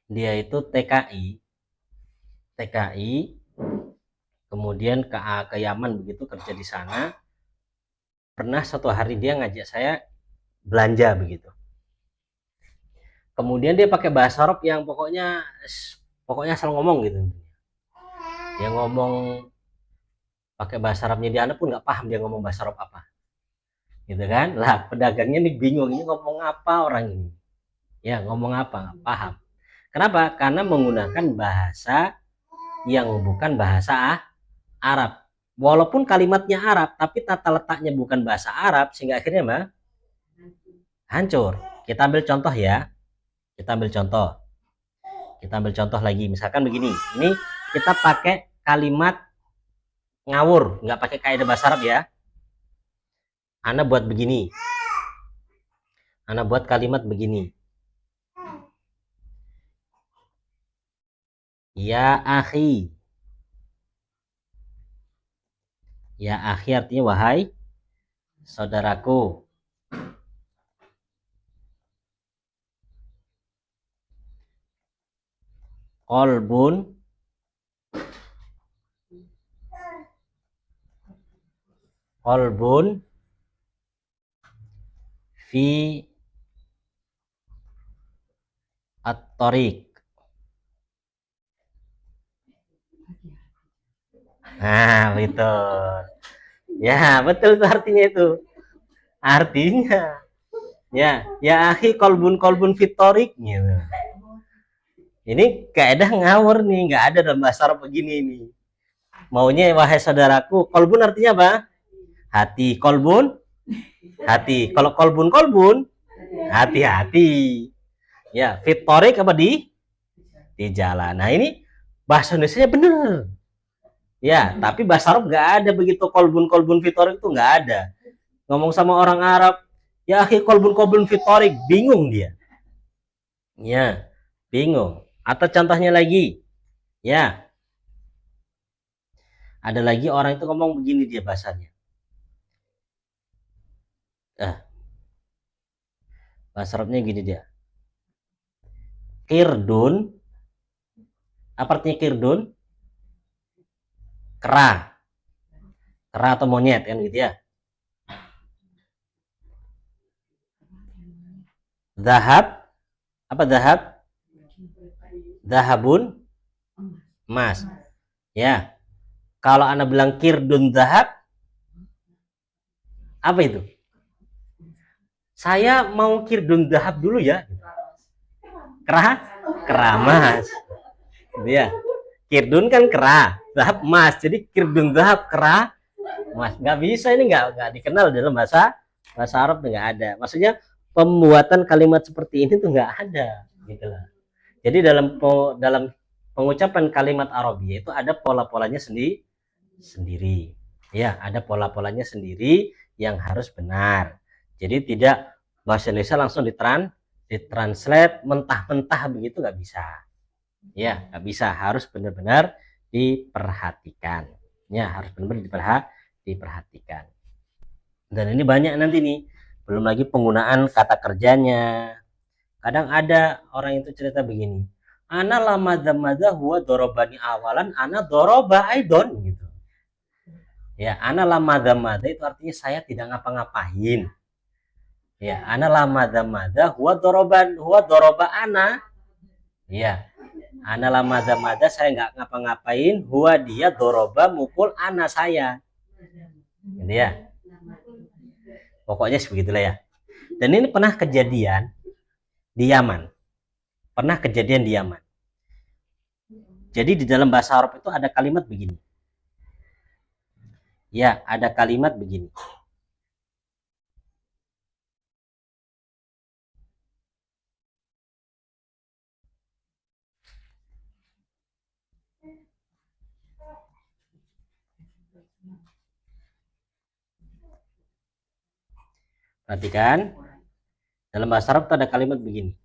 [SPEAKER 1] dia itu TKI, kemudian ke Yaman begitu, kerja di sana. Pernah suatu hari dia ngajak saya belanja begitu. Kemudian dia pakai bahasa Arab yang pokoknya asal ngomong gitu. Dia ngomong pakai bahasa Arabnya, dia pun nggak paham dia ngomong bahasa Arab apa. Gitu kan? Lah, pedagangnya nih bingung, ini ngomong apa orang ini. Ya, ngomong apa? Nggak paham. Kenapa? Karena menggunakan bahasa yang bukan bahasa Arab. Walaupun kalimatnya Arab, tapi tata letaknya bukan bahasa Arab, sehingga akhirnya hancur. Kita ambil contoh ya. Kita ambil contoh lagi. Misalkan begini. Ini kita pakai kalimat ngawur, nggak pakai kaidah bahasa Arab ya. Ana buat begini. Ana buat kalimat begini. Ya akhi. Ya akhi artinya wahai saudaraku. Kolbun fi at-tariq. Nah, betul. Ya, betul itu artinya itu. Artinya ya akhi kolbun fitorik gitu. Ini kaidah ngawur nih, nggak ada dalam bahasa Arab begini nih. Maunya wahai saudaraku, kolbun artinya apa? Hati. Kolbun hati. Kalau kolbun hati-hati. Ya, fitorik apa di jalan. Nah, ini bahasa Indonesia bener. Ya, tapi bahasa Arab nggak ada begitu kolbun fitorik itu nggak ada. Ngomong sama orang Arab, ya akhi kolbun fitorik, bingung dia. Ya, bingung. Atau contohnya lagi, ya, ada lagi orang itu ngomong begini dia bahasanya. Bahasa Arabnya gini dia. Kirdun, apa artinya kirdun? Kera atau monyet kan gitu ya. Zahab, apa zahab? Zahabun, emas. Ya, kalau Anda bilang kirdun zahab, apa itu? Saya mau kirdun zahab dulu ya. Keramas. Gitu ya. Kirdun kan kera, zahab emas. Jadi kirdun zahab kera emas. Nggak bisa, ini nggak dikenal dalam bahasa Arab, nggak ada. Maksudnya pembuatan kalimat seperti ini tuh nggak ada, gitu lah. Jadi dalam pengucapan kalimat Arabia itu ada pola-polanya sendiri. Ya, ada pola-polanya sendiri yang harus benar. Jadi tidak bahasa Indonesia langsung ditranslate mentah-mentah begitu, nggak bisa. Ya, nggak bisa, harus benar-benar diperhatikan. Ya, harus benar-benar diperhatikan. Dan ini banyak nanti nih, belum lagi penggunaan kata kerjanya. Kadang ada orang itu cerita begini, ana lamadza huwa dorobani awalan, ana doroba aidon gitu. Ya, ana lamadza itu artinya saya tidak ngapa-ngapain. Ya, ana lamadza huwa doroba ana. Ya, ana lamadza saya nggak ngapa-ngapain, huwa dia doroba mukul ana saya. Gitu ya. Pokoknya sebegitulah ya. Dan ini pernah kejadian di Yaman. pernah kejadian di Yaman. Jadi di dalam bahasa Arab itu ada kalimat begini. Ya, ada kalimat begini. Perhatikan, dalam bahasa Arab itu ada kalimat begini.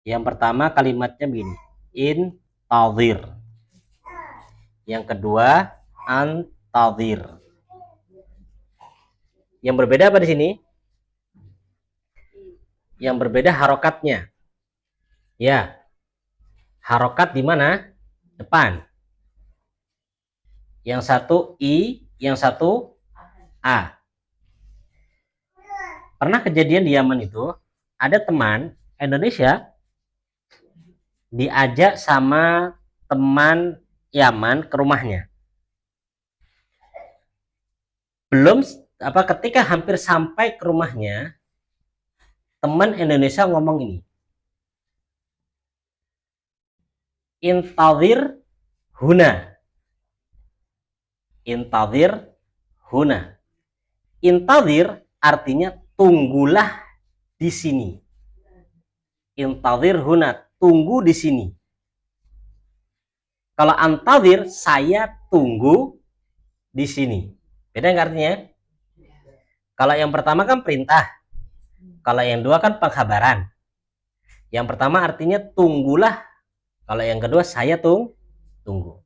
[SPEAKER 1] Yang pertama kalimatnya begini, intadhir. Yang kedua, antadhir. Yang berbeda apa di sini? Yang berbeda harokatnya. Ya, harokat di mana? Depan. Yang satu I, yang satu A. Pernah kejadian di Yaman itu, ada teman Indonesia diajak sama teman Yaman ke rumahnya. Belum ketika hampir sampai ke rumahnya, teman Indonesia ngomong ini. Intadhir huna. Intadhir huna. Intadhir artinya tunggulah di sini. Intadhir huna, tunggu di sini. Kalau antadhir, saya tunggu di sini. Beda nggak artinya? Kalau yang pertama kan perintah. Kalau yang dua kan pengkhabaran. Yang pertama artinya tunggulah. Kalau yang kedua saya tunggu.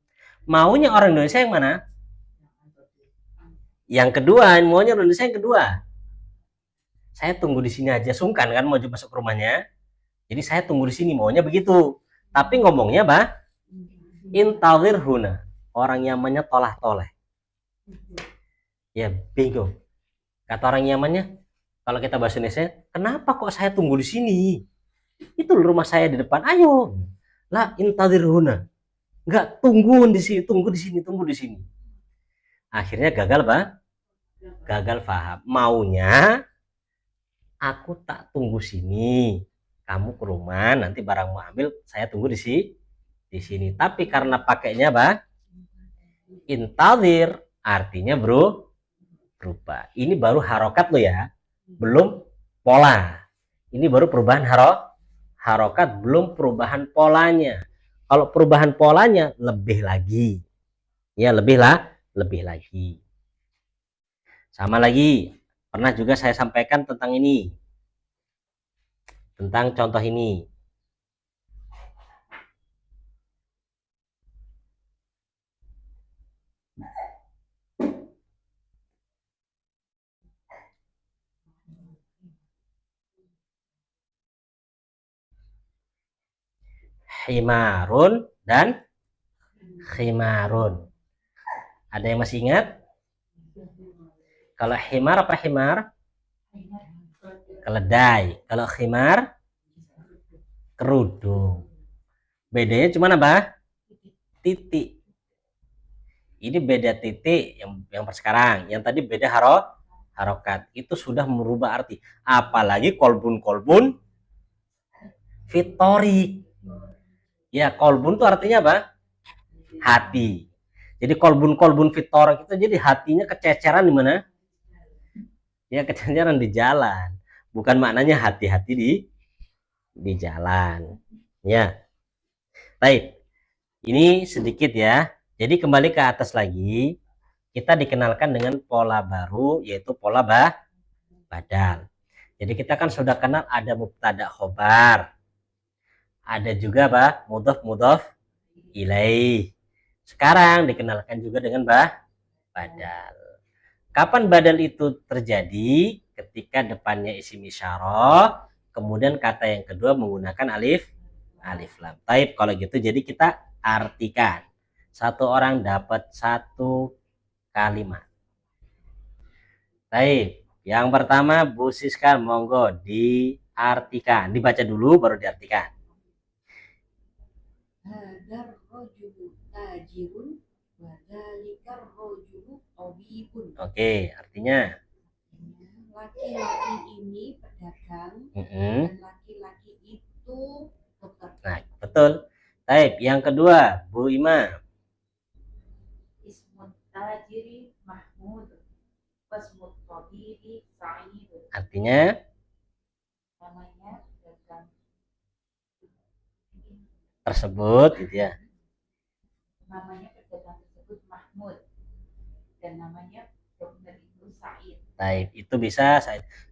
[SPEAKER 1] Maunya orang Indonesia yang mana? Yang kedua, maunya orang Indonesia yang kedua. Saya tunggu di sini aja, sungkan kan mau masuk ke rumahnya. Jadi saya tunggu di sini, maunya begitu. Tapi ngomongnya intadhir huna. Orang Yamannya tolah-toleh. Ya bingung. Kata orang Yamannya, kalau kita bahasa Indonesia, kenapa kok saya tunggu di sini? Itu rumah saya di depan. Ayo. Lah intadhir huna. Enggak, tunggu di sini, tunggu di sini, tunggu di sini. Akhirnya gagal, gagal paham. Maunya aku tak tunggu sini, kamu ke rumah, nanti barangmu ambil, saya tunggu di sini. Tapi karena pakainya intadhir, artinya berubah. Ini baru harokat lo ya, belum pola. Ini baru perubahan harokat, belum perubahan polanya. Kalau perubahan polanya lebih lagi, ya lebih lagi. Sama lagi, pernah juga saya sampaikan tentang ini. Tentang contoh ini. Himarun dan khimarun. Ada yang masih ingat? Kalau himar apa himar? Keledai. Kalau khimar? Kerudung. Bedanya cuma apa? Titik. Ini beda titik yang sekarang. Yang tadi beda harokat. Itu sudah merubah arti. Apalagi kolbun fitorik. Ya, kolbun itu artinya apa? Hati. Jadi kolbun fitorik itu jadi hatinya kececeran di mana? Ya, kececeran di jalan. Bukan maknanya hati-hati di jalan. Ya. Baik. Ini sedikit ya. Jadi kembali ke atas lagi, kita dikenalkan dengan pola baru, yaitu pola badal. Jadi kita kan sudah kenal ada mubtada khobar. Ada juga mudhof ilaih. Sekarang dikenalkan juga dengan badal. Kapan badal itu terjadi? Ketika depannya isim isyarah, kemudian kata yang kedua menggunakan alif lam. Taib, kalau gitu jadi kita artikan. Satu orang dapat satu kalimat. Taib. Yang pertama Bu Siska, monggo diartikan. Dibaca dulu baru diartikan.
[SPEAKER 2] Hadar rojulu tajirun wadalikar rojulu tabibun.
[SPEAKER 1] Oke, artinya
[SPEAKER 2] laki-laki ini pedagang dan laki-laki itu
[SPEAKER 1] betul. Taib, yang kedua, Bu Ima.
[SPEAKER 2] Ismut tajiri Mahmud. Wasmut tabibi Sa'id.
[SPEAKER 1] Artinya
[SPEAKER 2] Namanya pedagang
[SPEAKER 1] tersebut gitu ya.
[SPEAKER 2] namanya pedagang tersebut Mahmud dan namanya dokter itu Sa'id.
[SPEAKER 1] Taib, itu bisa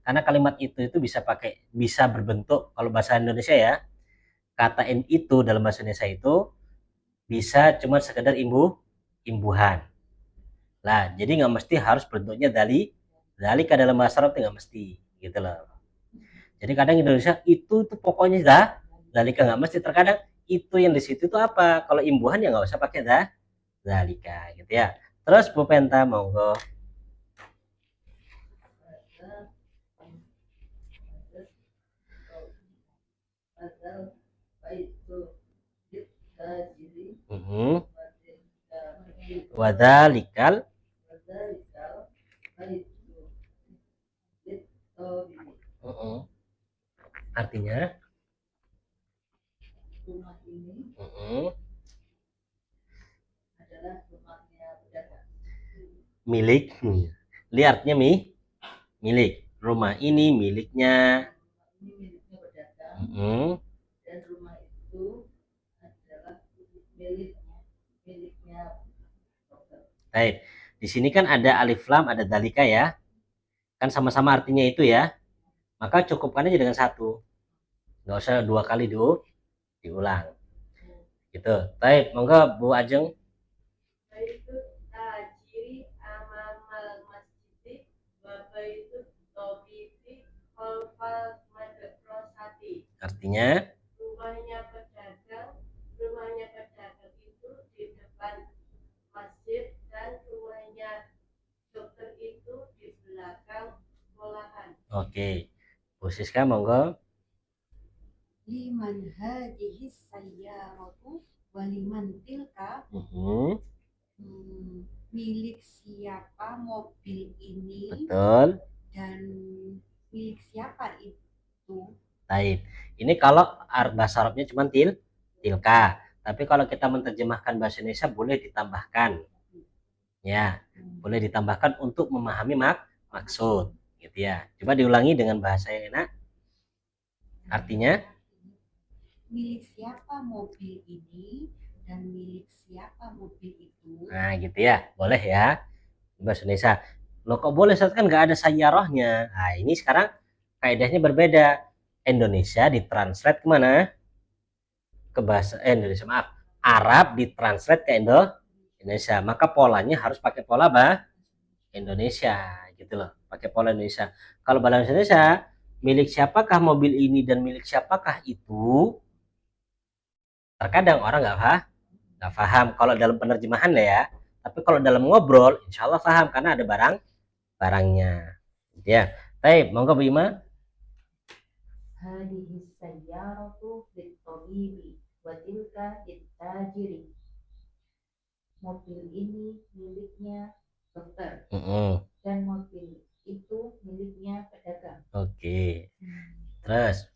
[SPEAKER 1] karena kalimat itu bisa bisa berbentuk kalau bahasa Indonesia ya. Kata itu dalam bahasa Indonesia itu bisa cuma sekedar imbuhan. Lah, jadi nggak mesti harus bentuknya dalika dalam bahasa Arab nggak mesti gitu loh. Jadi kadang Indonesia itu tuh pokoknya dalika nggak mesti, terkadang itu yang di situ itu apa? Kalau imbuhan ya nggak usah pakai dalika gitu ya. Terus Bu Penta monggo. Wadalikal. Artinya
[SPEAKER 2] Rumah ini adalah rumahnya pedagang.
[SPEAKER 1] milik. Lihatnya milik. Rumah ini miliknya.
[SPEAKER 2] Ini miliknya pedagang dan rumah itu adalah miliknya dokter.
[SPEAKER 1] Baik. Di sini kan ada alif lam, ada dalika ya. Kan sama-sama artinya itu ya. Maka cukupkan aja dengan satu. Nggak usah dua kali diulang. Gitu. Baik, monggo Bu Ajeng.
[SPEAKER 3] Baitut tajiri amamal masjidi wa baitut tabibi khalfal madrasati.
[SPEAKER 1] Artinya
[SPEAKER 3] Rumahnya pedagang itu di depan masjid dan rumahnya dokter itu di belakang sekolahan.
[SPEAKER 1] oke. Bu Siska monggo.
[SPEAKER 2] Liman hadihis sayyaratu waliman tilka. Milik siapa mobil ini?
[SPEAKER 1] Betul.
[SPEAKER 2] Dan milik siapa itu?
[SPEAKER 1] Baik. Ini kalau bahasa Arabnya cuma tilka. Tapi kalau kita menerjemahkan bahasa Indonesia boleh ditambahkan. Ya, boleh ditambahkan untuk memahami maksud gitu ya. Coba diulangi dengan bahasa yang enak. Artinya
[SPEAKER 2] milik siapa mobil ini dan milik siapa mobil itu?
[SPEAKER 1] nah gitu ya, boleh ya bahasa Indonesia. Loh kok boleh, Ustaz, kan nggak ada sayyarahnya. Nah ini sekarang kaidahnya berbeda. Indonesia ditranslate kemana? Ke bahasa Indonesia, maaf, Arab ditranslate ke Indonesia. Maka polanya harus pakai pola Indonesia gitu loh, pakai pola Indonesia. Kalau bahasa Indonesia, milik siapakah mobil ini dan milik siapakah itu, terkadang orang nggak paham kalau dalam penerjemahan lah ya. Tapi kalau dalam ngobrol insya Allah paham karena ada barangnya ya. Baik, monggo Bu Ima.
[SPEAKER 2] Hadhihi sayyaratu lit-tabibi wa tilka lit-tajiri. Mobil ini miliknya dokter dan mobil itu miliknya pedagang.
[SPEAKER 1] Oke. Terus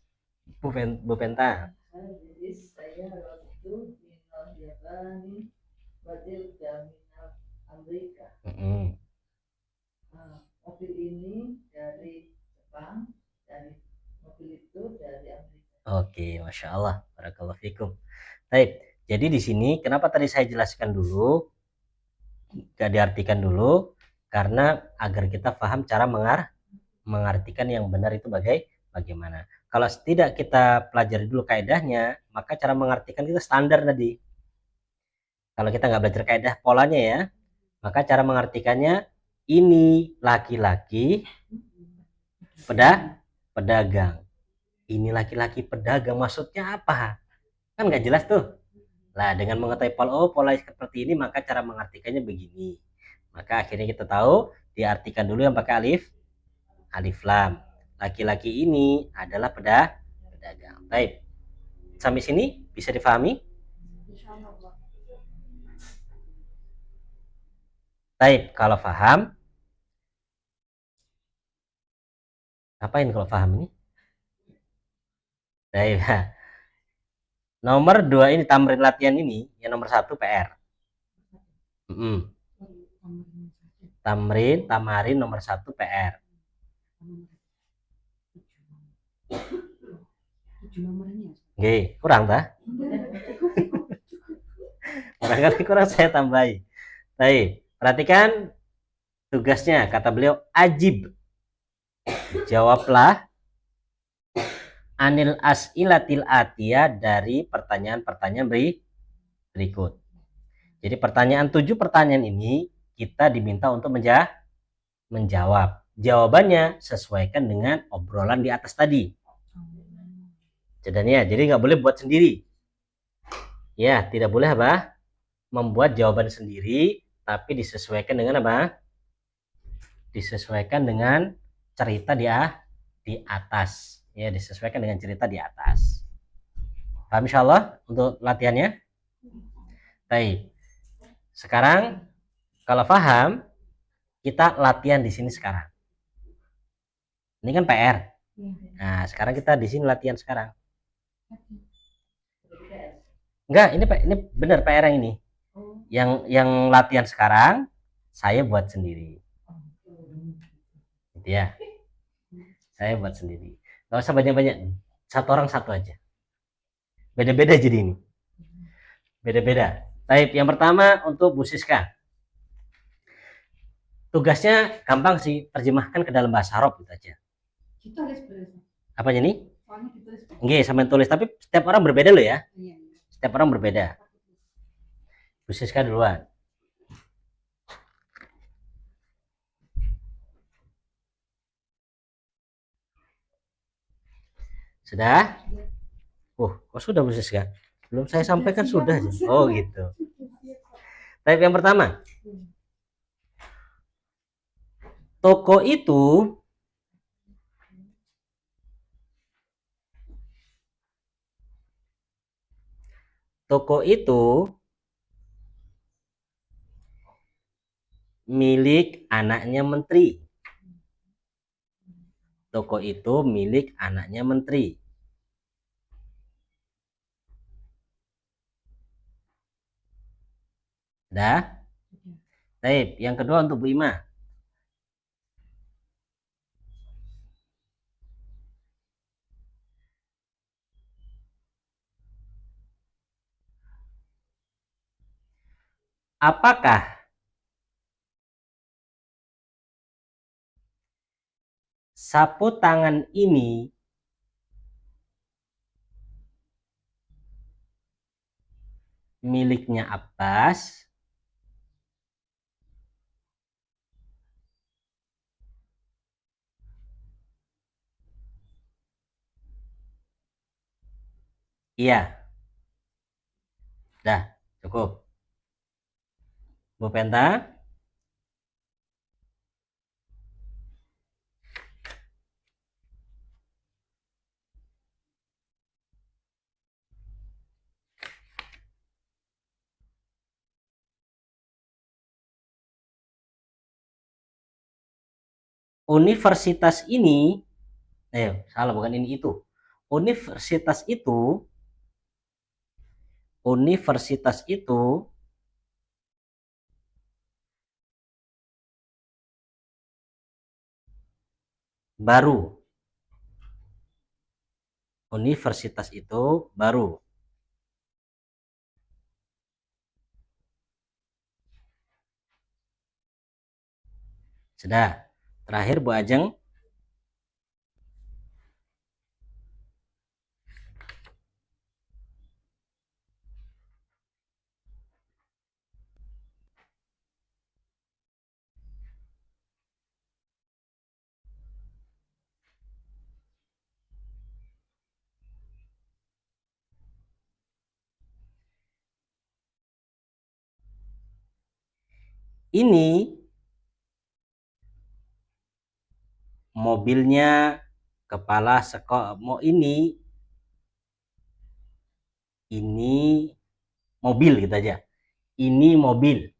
[SPEAKER 1] Bu Penta.
[SPEAKER 2] Hadhihi sayyaratu minal Yabani wa tilka minal Amerika. Mobil ini dari Jepang, dari mobil itu dari Amerika.
[SPEAKER 1] Oke, Masya Allah, barakallahu fikum. Baik, jadi di sini kenapa tadi saya jelaskan dulu, gak diartikan dulu, karena agar kita paham cara mengartikan yang benar itu bagaimana. Kalau tidak kita pelajari dulu kaidahnya, maka cara mengartikan kita standar tadi. Kalau kita nggak belajar kaidah polanya ya, maka cara mengartikannya ini laki-laki pedagang. Ini laki-laki pedagang maksudnya apa? Kan nggak jelas tuh. Nah, dengan mengetahui pola seperti ini, maka cara mengartikannya begini. Maka akhirnya kita tahu diartikan dulu yang pakai alif lam. Laki-laki ini adalah pedagang. Baik. Sampai sini bisa difahami? Baik, kalau paham, ngapain kalau paham ini? Baik. Nomor 2 ini tamrin latihan ini, yang nomor 1 PR. Tamarin nomor 1 PR.
[SPEAKER 2] 7 nomornya.
[SPEAKER 1] Oke, kurang dah. Barangkali kurang saya tambahi. Baik, perhatikan tugasnya. Kata beliau, ajib. Jawablah anil as'ilatil atiyah dari pertanyaan-pertanyaan berikut. Jadi pertanyaan 7 pertanyaan ini kita diminta untuk menjawab. Jawabannya sesuaikan dengan obrolan di atas tadi. Jadinya, jadi nggak boleh buat sendiri. Ya, tidak boleh apa? Membuat jawaban sendiri, tapi disesuaikan dengan apa? Disesuaikan dengan cerita di atas. Ya, disesuaikan dengan cerita di atas. Paham insyaallah untuk latihannya? Baik. Sekarang kalau paham, kita latihan di sini sekarang. Ini kan PR. Nah, sekarang kita di sini latihan sekarang. Enggak, ini benar PR yang ini. Yang latihan sekarang saya buat sendiri. Gitu ya. Saya buat sendiri. Enggak usah banyak-banyak. Satu orang satu aja. Beda-beda jadi ini. Beda-beda. Baik, yang pertama untuk Bu Siska. Tugasnya gampang sih, terjemahkan ke dalam bahasa Arab gitu aja. Apanya nih? Nggih, sampai tulis, tapi setiap orang berbeda loh ya. Setiap orang berbeda. Bu Siska duluan. Sudah? Kok sudah Bu Siska? Belum saya sampaikan sudah. Oh gitu. Type yang pertama. Toko itu milik anaknya menteri. Toko itu milik anaknya menteri. Dah? Baik, yang kedua untuk Bu Ima. Apakah sapu tangan ini miliknya Abbas? Iya. Dah, cukup. Bu Penta? Universitas ini, salah, bukan ini itu. Universitas itu baru. Universitas itu baru. Sudah. Terakhir Bu Ajeng. Ini mobilnya kepala sekolah. Ini mobil gitu aja. Ini mobil.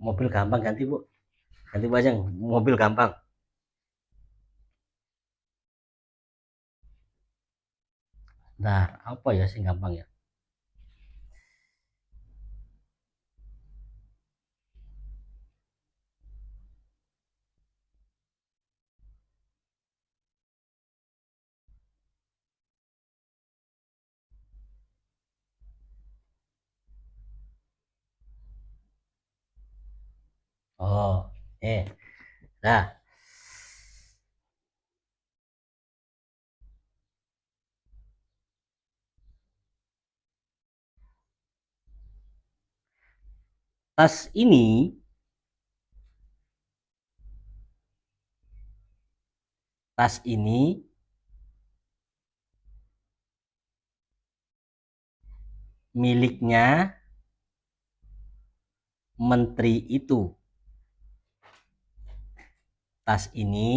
[SPEAKER 1] Mobil gampang ganti Bu. Ganti bajang, mobil gampang. Nah, apa ya sing gampang ya? Oh, nah, tas ini, tas ini miliknya menteri itu. Tas ini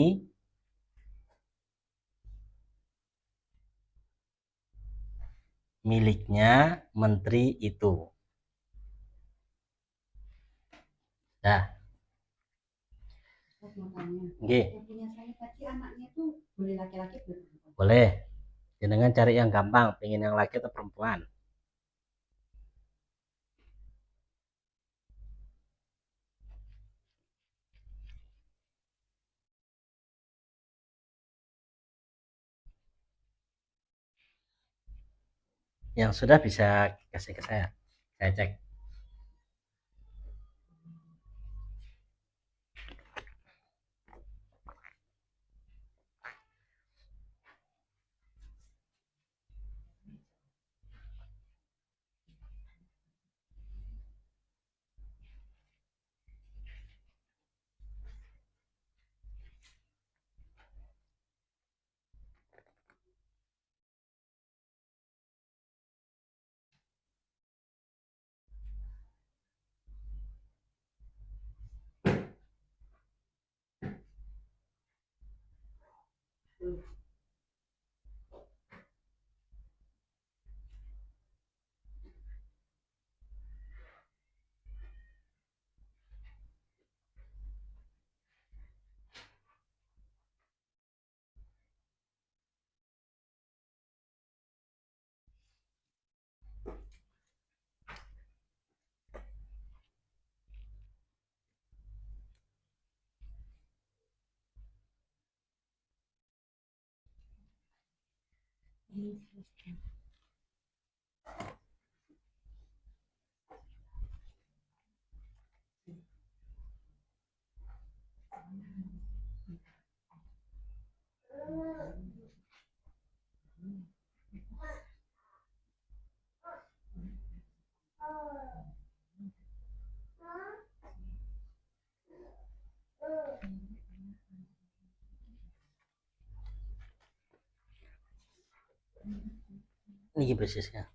[SPEAKER 1] miliknya menteri itu. Dah.
[SPEAKER 2] Saya mau tanya,
[SPEAKER 1] Oke,
[SPEAKER 2] yang punya saya tadi anaknya tuh boleh laki-laki boleh perempuan?
[SPEAKER 1] boleh. Jangan cari yang gampang, pengen yang laki atau perempuan. Yang sudah bisa kasih ke saya. Saya cek. Ini persisnya.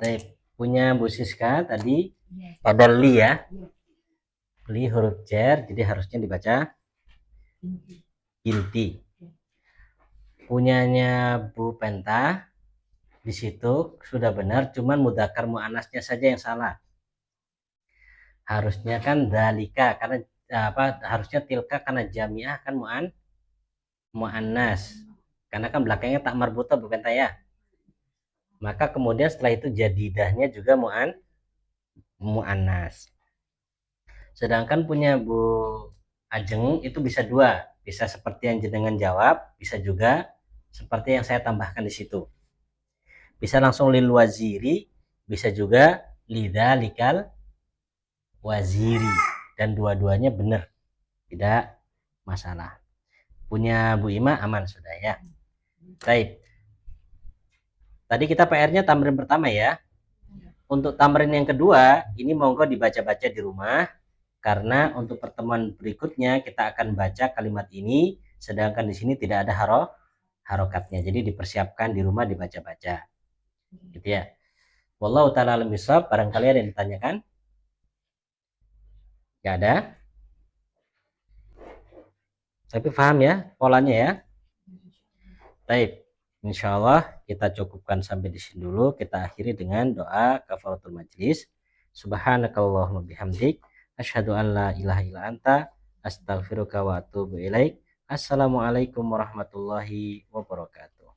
[SPEAKER 1] Taib. Punya Bu Siska tadi
[SPEAKER 2] Iya.
[SPEAKER 1] ada li ya.
[SPEAKER 2] Iya.
[SPEAKER 1] Li huruf jar, jadi harusnya dibaca
[SPEAKER 2] Inti.
[SPEAKER 1] inti. Punyanya Bu Penta di situ sudah benar, cuman mudzakkar muannasnya saja yang salah. Harusnya kan dalika, karena harusnya tilka karena jamiah kan muannas. Karena kan belakangnya tak marbuta Bu Penta ya. Maka kemudian setelah itu jadidahnya juga muannas. Sedangkan punya Bu Ajeng itu bisa dua, bisa seperti yang jenengan jawab, bisa juga seperti yang saya tambahkan di situ. Bisa langsung lil waziri, bisa juga lidzalikal waziri, dan dua-duanya benar, tidak masalah. Punya Bu Ima aman sudah ya. Baik. Tadi kita PR-nya tamrin pertama ya. Untuk tamrin yang kedua, ini monggo dibaca-baca di rumah. Karena untuk pertemuan berikutnya kita akan baca kalimat ini, sedangkan di sini tidak ada harokatnya. Jadi dipersiapkan di rumah dibaca-baca. Gitu ya. Wallahu ta'ala alam bishawab. Barangkali ada yang ditanyakan? Gak ada? Tapi paham ya polanya ya? Baik. Insya Allah kita cukupkan sampai di sini dulu. Kita akhiri dengan doa kafaratul majlis. Subhanakallahumma bihamdik. Asyhadu an la ilaha illa anta astaghfiruka wa atubu ilaik. Assalamualaikum warahmatullahi wabarakatuh.